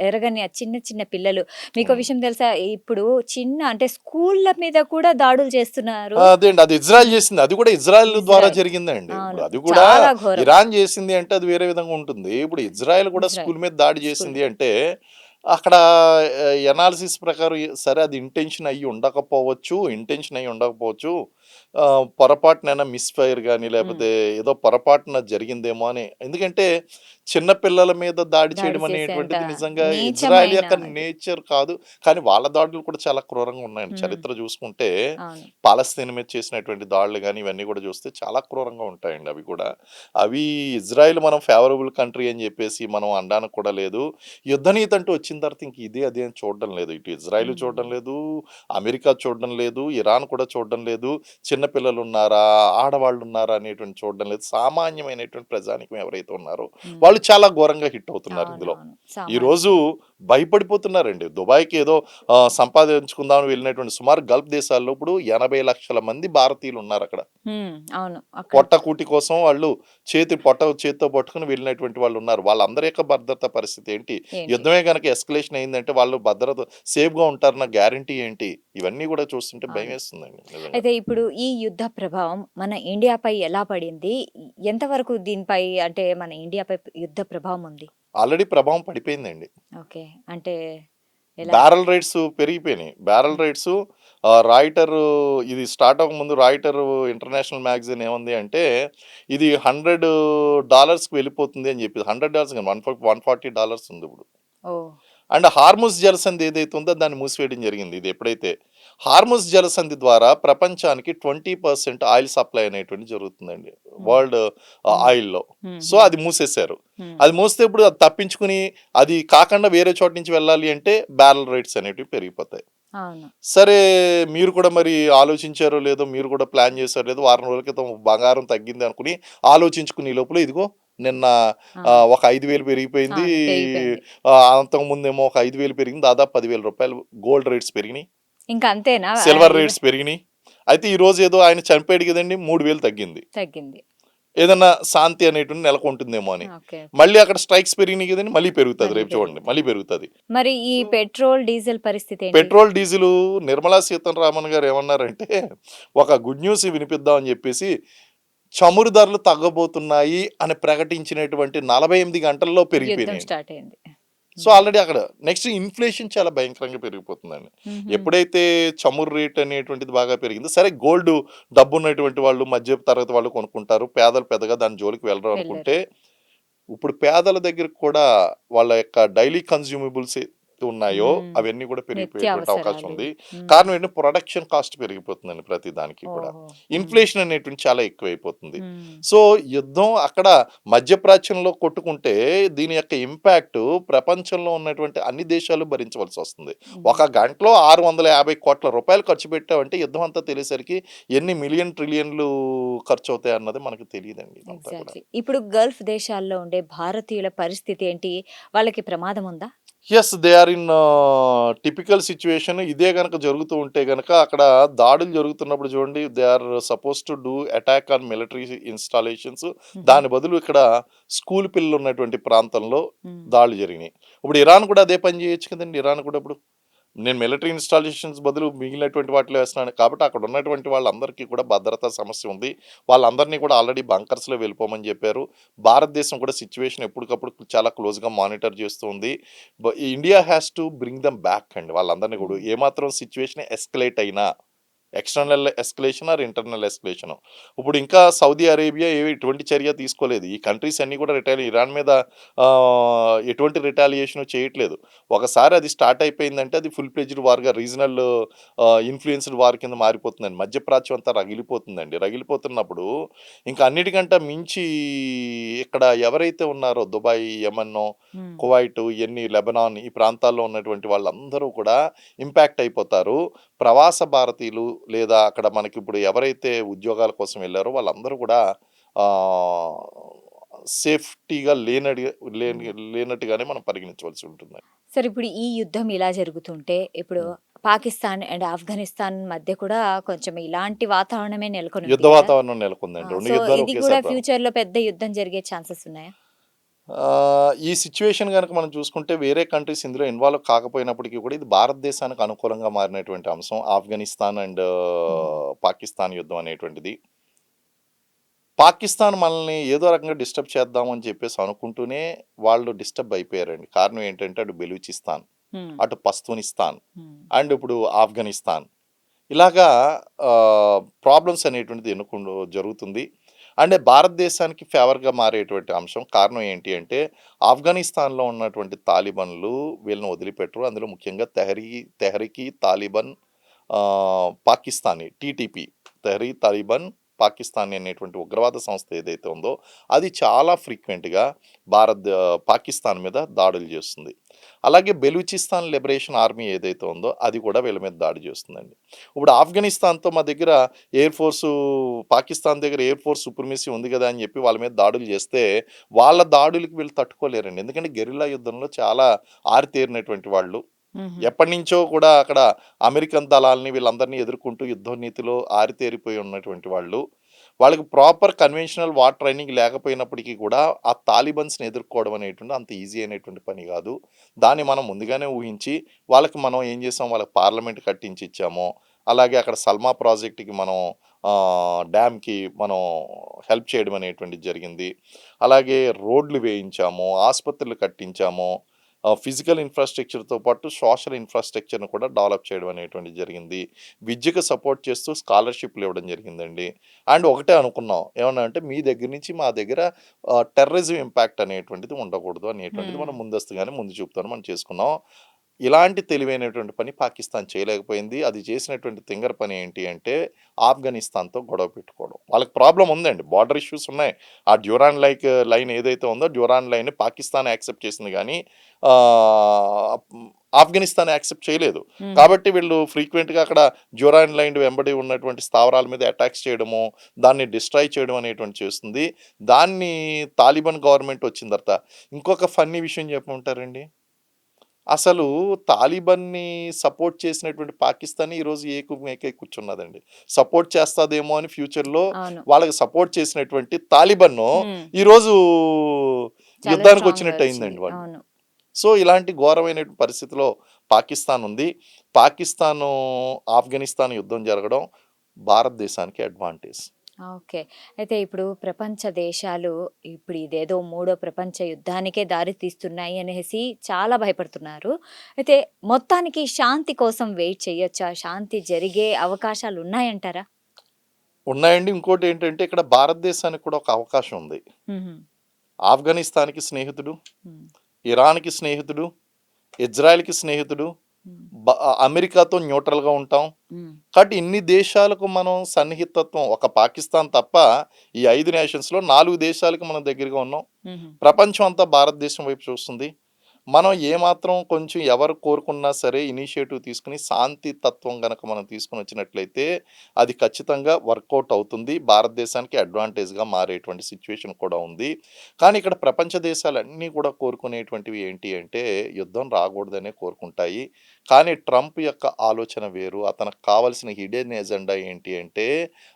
ఎరగని ఆ చిన్న చిన్న పిల్లలు మీకో హ్మ్. విషయం తెలుసా? ఇప్పుడు చిన్న అంటే స్కూళ్ళ మీద కూడా దాడులు చేస్తున్నారు. అదే అండి. అది ఇజ్రాయెల్ చేసింది. అది కూడా ఇజ్రాయెల్ ద్వారా ఇజ్రాయెల్. జరిగిందండి. ఇప్పుడు అవును. అది కూడా చాలా ఘోరం. ఇరాన్ చేసింది అంటే అది వేరే విధంగా ఉంటుంది. ఇప్పుడు ఇజ్రాయెల్ కూడా ఇజ్రాయెల్. స్కూల్ మీద దాడి స్కూల్. చేసింది అంటే అక్కడ ఎనాలిసిస్ ప్రకారం సరే అది ఇంటెన్షన్ అయ్యి ఉండకపోవచ్చు. పొరపాటునైనా మిస్‌ఫైర్ గాని హ్మ్. లేకపోతే ఏదో పొరపాటున జరిగిందేమో అని. ఎందుకంటే చిన్న పిల్లల మీద దాడి దాడి చేయడం చేసేంత అనేటువంటిది నిజంగా ఇజ్రాయెల్ నీచమైన యొక్క ఇది. నేచర్ కాదు. కానీ వాళ్ళ దాడులు కూడా చాలా క్రూరంగా ఉన్నాయండి. హ్మ్. చరిత్ర చూసుకుంటే అవును. పాలస్తీన్ మీద చేసినటువంటి దాడులు గాని, ఇవన్నీ కూడా చూస్తే చాలా క్రూరంగా ఉంటాయండి అవి కూడా. అవి ఇజ్రాయెల్ మనం ఫేవరబుల్ కంట్రీ అని చెప్పేసి మనం అనడానికి కూడా లేదు. యుద్ధనీతి అంటూ వచ్చిన తర్వాత ఇంక ఇది, అది అని చూడడం లేదు. ఇటు ఇజ్రాయెల్ హ్మ్. చూడడం లేదు, అమెరికా చూడడం లేదు, ఇరాన్ కూడా చూడడం లేదు. చిన్న పిల్లలున్నారా, ఆడవాళ్ళున్నారా అనేటువంటి చూడడం లేదు. సామాన్యమైనటువంటి ప్రజానీకం ఎవరైతే ఉన్నారో హ్మ్. వాళ్ళు చాలా ఘోరంగా హిట్ అవుతున్నారు ఇందులో. అవునవును. ఈరోజు సామాన్యులు. భయపడిపోతున్నారండి. దుబాయ్‌కి ఏదో సంపాదించుకుందామని వెళ్ళినటువంటి సుమారు గల్ఫ్ దేశాల్లో ఇప్పుడు 80,00,000 మంది భారతీయులున్నారక్కడ. హ్మ్. అవును. అక్కడ పొట్ట కూటి కోసం వాళ్ళు పొట్ట చేత్తో పట్టుకొని వెళ్ళినటువంటి వాళ్ళున్నారు. వాళ్ళందరి యొక్క భద్రత పరిస్థితి ఏంటి? ఏంటి? యుద్ధమే గనక ఎస్కలేషన్ అయిందంటే వాళ్ళు భద్రత సేఫ్‌గా ఉంటారన్న గ్యారంటీ ఏంటి? ఇవన్నీ కూడా చూస్తుంటే అవును. భయమేస్తుందండి నిజంగా. అయితే ఇప్పుడు ఈ యుద్ధ ప్రభావం మన ఇండియాపై ఎలా పడింది? ఎంతవరకు దీనిపై అంటే మన ఇండియాపై యుద్ధ ప్రభావం ఉంది? ఆల్రెడీ ప్రభావం పడిపోయిందండి. ఓకే. అంటే ఎలా? బ్యారల్ రేట్స్ పెరిగిపోయినాయి. బ్యారల్ హ్మ్. రేట్సు ఇది స్టార్ట్ అవ్వకముందు ఇంటర్నేషనల్ మ్యాగజైన్ ఏముంది అంటే, ఇది $100కి వెళ్ళిపోతుంది అని చెప్పి. $100 కాదు $140 ఉందిప్పుడు. ఓహ్! అండ్ హార్ముజ్ జలసంధి ఏదైతే ఉందో దాన్ని మూసివేయడం జరిగింది. ఇది ఎప్పుడైతే హార్ముజ్ జలసంధి ద్వారా ప్రపంచానికి 20% ఆయిల్ సప్లై అనేటువంటిది జరుగుతుందండి. హ్మ్. వరల్డ్ హ్మ్. ఆయిల్‌లో. హ్మ్. సో, హ్మ్. అది మూసేశారు. హ్మ్. అది మూస్తే ఇప్పుడు అది తప్పించుకుని అది కాకుండా వేరే చోట నుంచి వెళ్ళాలి అంటే బ్యారల్ రేట్స్ అనేటివి పెరిగిపోతాయి. అవును. సరే మీరు కూడా మరి ఆలోచించారో లేదో, మీరు కూడా ప్లాన్ చేశారో లేదో, వారం రోజుల క్రితం బంగారం తగ్గింది అనుకుని ఆలోచించుకునే లోపల ఇదిగో నిన్న ఆ! ఒక 5,000 పెరిగిపోయింది. అవును. పెరిగిపోయింది. అంతకుముందేమో ఒక 5,000 పెరిగింది. దాదాపు రూ. 10,000 గోల్డ్ రేట్స్ పెరిగినియి. ఇంక అంతేనా? సిల్వర్ రేట్స్ పెరిగినియి. అయితే ఈరోజు ఏదో ఆయన చనిపోయాడు కదండీ! 3,000 తగ్గింది. తగ్గింది. ఏదన్నా శాంతి అనేటువంటి నెలకొంటుందేమో అని. ఓకే. ఓకే. మళ్ళీ అక్కడ స్ట్రైక్స్ పెరిగినియి కదండీ! మళ్ళీ పెరుగుతది. మళ్ళీ రేపు చూడండి. పెరుగుతాయి. మళ్ళీ పెరుగుతది. మరి ఈ సో పెట్రోల్, డీజిల్ పరిస్థితి ఏంటి? పెట్రోల్, డీజిలు నిర్మలా సీతారామన్ గారు ఏమన్నారంటే, ఒక గుడ్ న్యూస్ వినిపిద్దాం అని చెప్పేసి, చమురు ధరలు తగ్గబోతున్నాయి అని ప్రకటించినటువంటి 48 గంటల్లో యుద్ధం పెరిగిపోయినాయండి. స్టార్ట్ అయింది. సో, హ్మ్. ఆల్రెడీ అక్కడ నెక్స్ట్ ఇన్‌ఫ్లేషన్ చాలా భయంకరంగా పెరిగిపోతుందండి. హుహు. ఎప్పుడైతే చమురు రేట్ అనేటువంటిది బాగా పెరిగిందో, సరే గోల్డ్ డబ్బున్నటువంటి వాళ్ళు, మధ్య తరగతి వాళ్ళు కొనుక్కుంటారు. పేదలు పెద్దగా దాని జోలికి వెళ్ళరు వెళ్లరు. అనుకుంటే, ఇప్పుడు పేదల దగ్గరికి కూడా వాళ్ళ యొక్క డైలీ కన్జ్యూమబుల్స్ ఉన్నాయో హ్మ్. అవన్నీ కూడా పెరిగిపోయేటువంటి అవకాశం నిత్యావసరాలు. ఉంది. హ్మ్. కారణం ఏంటంటే ప్రొడక్షన్ కాస్ట్ పెరిగిపోతుందండి ప్రతి దానికి కూడా. ఓహో! హ్మ్. ఇన్‌ఫ్లేషన్ అనేటువంటి చాలా ఎక్కువైపోతుంది. హ్మ్. సో, యుద్ధం అక్కడ మధ్యప్రాచ్యంలో కొట్టుకుంటే దీని యొక్క ఇంపాక్ట్ ప్రపంచంలో ఉన్నటువంటి అన్ని దేశాలు భరించవలసొస్తుంది. హ్మ్. ఒక గంటలో ₹650,00,00,000 ఖర్చు పెట్టామంటే యుద్ధం అంతా తెలిసేసరికి ఎన్ని మిలియన్, ట్రిలియన్‌లు ఖర్చవుతాయన్నది మనకు తెలీదండి ఇదంతా కూడా. ఎగ్జాక్ట్‌లీ. ఇప్పుడు గల్ఫ్ దేశాల్లో ఉండే భారతీయుల పరిస్థితి ఏంటి? వాళ్ళకి ప్రమాదం ఉందా? Yes. They are in typical situation. ఇదే గనక జరుగుతూ ఉంటే గనక అక్కడ దాడులు జరుగుతున్నప్పుడు చూడండి they are suppose to do attack on military installations. హుహు. దాని బదులు ఇక్కడ స్కూల్ పిల్లలున్నటువంటి ప్రాంతంలో హ్మ్. దాడులు జరిగినాయి. ఇప్పుడు ఇరాన్ కూడా అదే పని చేయొచ్చు కదండీ! ఇరాన్ కూడా ఇప్పుడు నేను మిలిటరీ ఇన్‌స్టాలేషన్స్ బదులు మిగిలినటువంటి వాటిలో వేస్తున్నాను. కాబట్టి అక్కడ ఉన్నటువంటి వాళ్ళందరికీ కూడా భద్రతా సమస్య ఉంది. వాళ్ళందరినీ కూడా ఆల్రెడీ బంకర్స్‌లో వెళ్ళిపోమని చెప్పారు. భారతదేశం కూడా సిట్యుయేషన్ ఎప్పటికప్పుడు చాలా క్లోజ్‌గా మానిటర్ చేస్తూ ఉంది. India has to bring them back అండి వాళ్ళందరినీ కూడా. హ్మ్. ఏమాత్రం సిట్యుయేషన్ ఎస్కలేట్ అయినా external escalation or internal escalation. ఇప్పుడు ఇంకా సౌదీ అరేబియా ఏవి ఎటువంటి చర్య తీసుకోలేదు. ఈ కంట్రీస్ అన్నీ కూడా ఇరాన్ మీద ఎటువంటి రిటాలియేషన్ చేయట్లేదు. ఒకసారి అది స్టార్ట్ అయిపోయిందంటే అది ఫుల్ ఫ్లెడ్జ్డ్ వార్‌గా రీజనల్ ఇన్‌ఫ్లూయెన్స్‌డ్ వార్ కింద మారిపోతుందండి. మధ్యప్రాచ్యం అంతా రగిలిపోతుందండి. రగిలిపోతున్నప్పుడు ఇంకా అన్నిటికంటే మించి ఇక్కడ ఎవరైతే ఉన్నారో దుబాయ్, యెమెన్, హ్మ్. కువైట్ ఇయన్నీ లెబనాన్ ఈ ప్రాంతాల్లో ఉన్నటువంటి వాళ్ళందరూ కూడా ఇంపాక్ట్ అయిపోతారు. ప్రవాస భారతీయులు లేదా అక్కడ మనకిప్పుడు ఎవరైతే ఉద్యోగాల కోసం వెళ్లారో వాళ్ళందరూ కూడా ఆహ్, సేఫ్టీగా హ్మ్. లేనట్టుగానే మనం పరిగణించవలసి ఉంటుంది. సరే ఇప్పుడు ఈ యుద్ధం ఇలా జరుగుతుంటే ఇప్పుడు హ్మ్. పాకిస్తాన్ అండ్ ఆఫ్ఘనిస్తాన్ మధ్య కూడా కొంచెం ఇలాంటి వాతావరణమే నెలకొని ఉంది యుద్ధ గదా! వాతావరణం నెలకొందండి. 2 సో, యుద్ధాలు ఇది కూడా ఒకేసారి రావు. ఫ్యూచర్‌లో పెద్ద యుద్ధం జరిగే ఛాన్సెస్ ఉన్నాయా? ఈ సిట్యుయేషన్ గనక మనం చూసుకుంటే వేరే కంట్రీస్ ఇందులో ఇన్వాల్వ్ కాకపోయినప్పటికీ కూడా ఇది భారతదేశానికి అనుకూలంగా మారినటువంటి అంశం. ఆఫ్ఘనిస్తాన్ అండ్ హుహు. పాకిస్తాన్ యుద్ధం అనేటువంటిది. పాకిస్తాన్ మనల్ని ఏదో రకంగా డిస్టర్బ్ చేద్దాం అని చెప్పేసి అనుకుంటూనే వాళ్ళు డిస్టర్బ్ అయిపోయారండి. కారణం ఏంటంటే అటు బెలూచిస్తాన్, హ్మ్. అటు పస్తూనిస్తాన్ హ్మ్. అండ్ ఇప్పుడు ఆఫ్ఘనిస్తాన్. ఇలాగా ప్రాబ్లమ్స్ అనేటువంటిది జరుగుతుంది. అండ్ భారతదేశానికి ఫేవర్‌గా మారేటువంటి అంశం కారణం ఏంటి అంటే ఆఫ్ఘనిస్తాన్‌లో ఉన్నటువంటి తాలిబాన్లు వీళ్ళని వదిలిపెట్టరు. అందులో ముఖ్యంగా తెహరీకి తాలిబాన్ పాకిస్తానీ టీటీపీ తెహరీక్ తాలిబాన్ పాకిస్తానీ అనేటువంటి ఉగ్రవాద సంస్థ ఏదైతే ఉందో అది చాలా ఫ్రీక్వెంట్‌గా పాకిస్తాన్ మీద దాడులు చేస్తుంది. అలాగే బెలూచిస్తాన్ లిబరేషన్ ఆర్మీ ఏదైతే ఉందో అది కూడా వీళ్ళ మీద దాడి చేస్తుందండి. ఇప్పుడు ఆఫ్ఘనిస్తాన్‌తో మా దగ్గర ఎయిర్ ఫోర్సు పాకిస్తాన్ దగ్గర ఎయిర్ ఫోర్స్ సుప్రమసీ ఉంది గదా! అని జెప్పి వాళ్ళ మీద దాడులు జేస్తే, వాళ్ళ దాడులకి వీళ్ళు తట్టుకోలేరండి. ఎందుకంటే గెరిల్లా యుద్ధంలో చాలా ఆరితేరినటువంటి వాళ్ళు. హుహు. ఎప్పటినుంచో కూడా అక్కడ అమెరికన్ దళాల్ని వీళ్ళందరినీ ఎదుర్కొంటూ యుద్ధ నీతిలో ఆరితేరిపోయి ఉన్నటువంటి వాళ్ళు. వాళ్ళకి ప్రాపర్ కన్వెన్షనల్ వార్ ట్రైనింగ్ లేకపోయినప్పటికీ కూడా, ఆ తాలిబన్స్‌ని ఎదుర్కోవడం అనేటువంటి అంత ఈజీ అయినటువంటి పని గాదు. దాన్ని మనం ముందుగానే ఊహించి, వాళ్ళకి మనం ఏం చేసాం, వాళ్ళకి పార్లమెంట్ కట్టించి ఇచ్చాము. అలాగే అక్కడ సల్మా ప్రాజెక్ట్‌కి మనం డ్యామ్‌కి మనం హెల్ప్ చేయడం అనేటువంటిది జరిగింది. అలాగే రోడ్లు వేయించాము, ఆస్పత్రులు కట్టించాము. ఫిజికల్ ఇన్‌ఫ్రాస్ట్రక్చర్‌తో పాటు సోషల్ ఇన్‌ఫ్రాస్ట్రక్చర్‌ని కూడా డెవలప్ చేయడం అనేటువంటిది జరిగింది. విద్యకు సపోర్ట్ చేస్తూ స్కాలర్‌షిప్‌లు ఇవ్వడం జరిగిందండి. అండ్ ఒకటే అనుకున్నాం. ఏమన్నా అంటే మీ దగ్గర నుంచి మా దగ్గర టెర్రరిజం ఇంపాక్ట్ అనేటువంటిది ఉండకూడదు అనేటువంటిది హ్మ్. మనం ముందస్తుగానే ముందు చూపుతోనే మనం చేసుకున్నాం. ఇలాంటి తెలివైనటువంటి పని పాకిస్తాన్ చేయలేకపోయింది. అది చేసినటువంటి తింగర పని ఏంటి అంటే ఆఫ్ఘనిస్తాన్‌తో గొడవ పెట్టుకోవడం. వాళ్ళకి ప్రాబ్లమ్ ఉందండి. బోర్డర్ ఇష్యూస్ ఉన్నాయి. ఆ లైన్ ఏదైతే ఉందో డ్యూరాన్ లైన్‌ని పాకిస్తాన్ యాక్సెప్ట్ చేసింది గానీ ఆఫ్ఘనిస్తాన్ యాక్సెప్ట్ చేయలేదు. హుహు. కాబట్టి వీళ్ళు ఫ్రీక్వెంట్‌గా అక్కడ డ్యూరాన్ లైన్ వెంబడి ఉన్నటువంటి స్థావరాల మీద అటాక్స్ చేయడము, దాన్ని డిస్ట్రాయ్ చేయడం అనేటువంటిది చేస్తుంది. దాన్ని తాలిబాన్ గవర్నమెంట్ వచ్చిన తర్వాత ఇంకొక ఫన్నీ విషయం చెప్పమంటారండి? అసలు తాలిబాన్‌ని సపోర్ట్ చేసినటువంటి పాకిస్తానే ఈరోజు ఏకమేకై కూర్చున్నదండి. సపోర్ట్ చేస్తాదేమో అని ఫ్యూచర్‌లో అవును. వాళ్ళకి సపోర్ట్ చేసినటువంటి తాలిబాన్ను హ్మ్. ఈరోజు చాలా స్ట్రాంగ్‌గా యుద్ధానికొచ్చినట్టు వచ్చింది. అయిందండి వాళ్ళు. అవును. సో, ఇలాంటి ఘోరమైనటువంటి పరిస్థితిలో పాకిస్తాన్ ఉంది. పాకిస్తాను, ఆఫ్ఘనిస్తాన్ యుద్ధం జరగడం భారతదేశానికి అడ్వాంటేజ్. ఓకే. అయితే ఇప్పుడు ప్రపంచ దేశాలు ఇప్పుడు ఇదేదో మూడో ప్రపంచ యుద్ధానికే దారి తీస్తున్నాయి అనేసి చాలా భయపడుతున్నారు. అయితే మొత్తానికి శాంతి కోసం వెయిట్ చేయొచ్చా? శాంతి జరిగే అవకాశాలున్నాయంటారా? ఉన్నాయండి. ఇంకోటేంటంటే ఇక్కడ భారతదేశానికి కూడా ఒక అవకాశం ఉంది. హుహు. ఆఫ్ఘనిస్తాన్‌కి స్నేహితుడు, హ్మ్. ఇరాన్‌కి స్నేహితుడు, ఇజ్రాయెల్‌కి స్నేహితుడు, హ్మ్. అమెరికాతో న్యూట్రల్‌గా ఉంటాం. హ్మ్. కాబట్టి ఇన్ని దేశాలకు మనం సన్నిహితత్వం ఒక పాకిస్తాన్ తప్ప ఈ 5 నేషన్స్‌లో 4 దేశాలకు మనం దగ్గరగా ఉన్నాం. హుహు. ప్రపంచం అంతా భారతదేశం వైపు చూస్తుంది. మనం ఏమాత్రం కొంచెం ఎవరు కోరుకున్నా సరే ఇనిషియేటివ్ తీసుకుని శాంతి తత్వం గనక మనం తీసుకొని వచ్చినట్లయితే అది ఖచ్చితంగా వర్కౌట్ అవుతుంది. భారతదేశానికి అడ్వాంటేజ్‌గా మారేటువంటి సిట్యుయేషన్ కూడా ఉంది. కానీ ఇక్కడ ప్రపంచ దేశాలన్నీ కూడా కోరుకునేటువంటివి ఏంటి అంటే యుద్ధం రాకూడదనే కోరుకుంటాయి. కానీ ట్రంప్ యొక్క ఆలోచన వేరు. అతనికి కావాల్సిన హిడెన్ ఎజెండా ఏంటి అంటే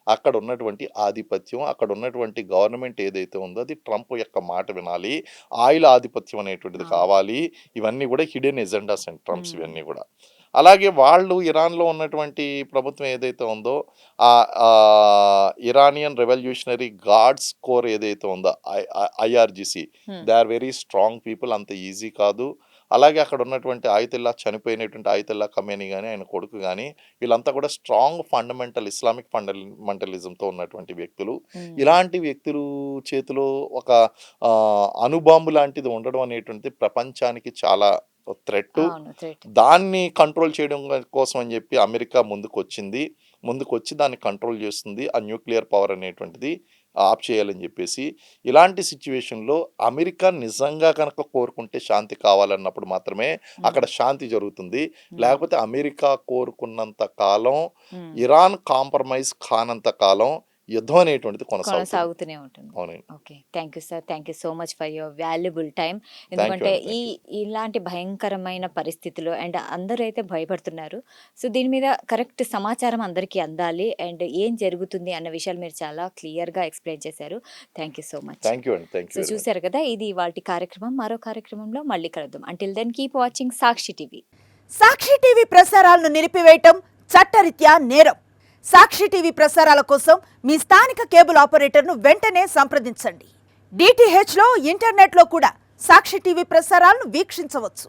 అక్కడ ఉన్నటువంటి ఆధిపత్యం, అక్కడ ఉన్నటువంటి గవర్నమెంట్ ఏదైతే ఉందో అది ట్రంప్ యొక్క మాట వినాలి. ఆయిల్ ఆధిపత్యం అనేటువంటిది కావాలి. ఇవన్నీ కూడా హిడెన్ ఎజెండాస్ అండి ట్రంప్స్ ఇవన్నీ కూడా. అలాగే వాళ్ళు ఇరాన్‌లో ఉన్నటువంటి ప్రభుత్వం ఏదైతే ఉందో ఇరానియన్ రెవల్యూషనరీ గార్డ్స్ కోర్ ఏదైతే ఉందో IRGC they are very strong people. అంత ఈజీ కాదు. అలాగే అక్కడ ఉన్నటువంటి చనిపోయినటువంటి ఆయతుల్లా ఖమేనీ గాని, ఆయన కొడుకు గాని వీళ్ళంతా కూడా స్ట్రాంగ్ ఇస్లామిక్ ఫండమెంటలిజంతో ఉన్నటువంటి వ్యక్తులు. ఇలాంటి వ్యక్తులు చేతిలో ఒక అణుబాంబు లాంటిది ఉండడం అనేటువంటిది ప్రపంచానికి చాలా థ్రెట్. దాన్ని కంట్రోల్ చేయడం కోసం అని చెప్పి అమెరికా ముందుకొచ్చి దాన్ని కంట్రోల్ చేస్తుంది. ఆ న్యూక్లియర్ పవర్ అనేటువంటిది ఆఫ్ చేయాలని చెప్పేసి. ఇలాంటి సిచ్యువేషన్‌లో అమెరికా నిజంగా కనుక కోరుకుంటే శాంతి కావాలన్నప్పుడు మాత్రమే అక్కడ శాంతి జరుగుతుంది. లేకపోతే అమెరికా కోరుకున్నంత కాలం, ఇరాన్ కాంప్రమైజ్ కానంత కాలం యుద్ధం అనేటువంటిది కొనసాగుతూనే ఉంటుంది. అవునండి. Okay. Thank you sir. Thank you so much for your valuable time. ఎందుకంటే ఇలాంటి భయంకరమైన పరిస్థితులు అండ్ అందరూ అయితే భయపడుతున్నారు. సో దీని మీద కరెక్ట్ సమాచారం అందరికీ అందాలి అండ్ ఏం జరుగుతుంది అన్న విషయాలు మీరు చాలా క్లియర్‌గా ఎక్స్‌ప్లెయిన్ చేశారు. Thank you so much. Thank you అండి. Thank so you. చూశారు కదా, ఇది ఇవాల్టి కార్యక్రమం. మరో కార్యక్రమంలో మళ్ళీ కలుద్దాం. Until then keep watching Sakshi TV. Sakshi TV ప్రసారాలను నిలిపివేయటం చట్టరీత్యా నేరం. సాక్షి టీవీ ప్రసారాల కోసం మీ స్థానిక కేబుల్ ఆపరేటర్ను వెంటనే సంప్రదించండి. DTHలో ఇంటర్నెట్లో కూడా సాక్షి టీవీ ప్రసారాలను వీక్షించవచ్చు.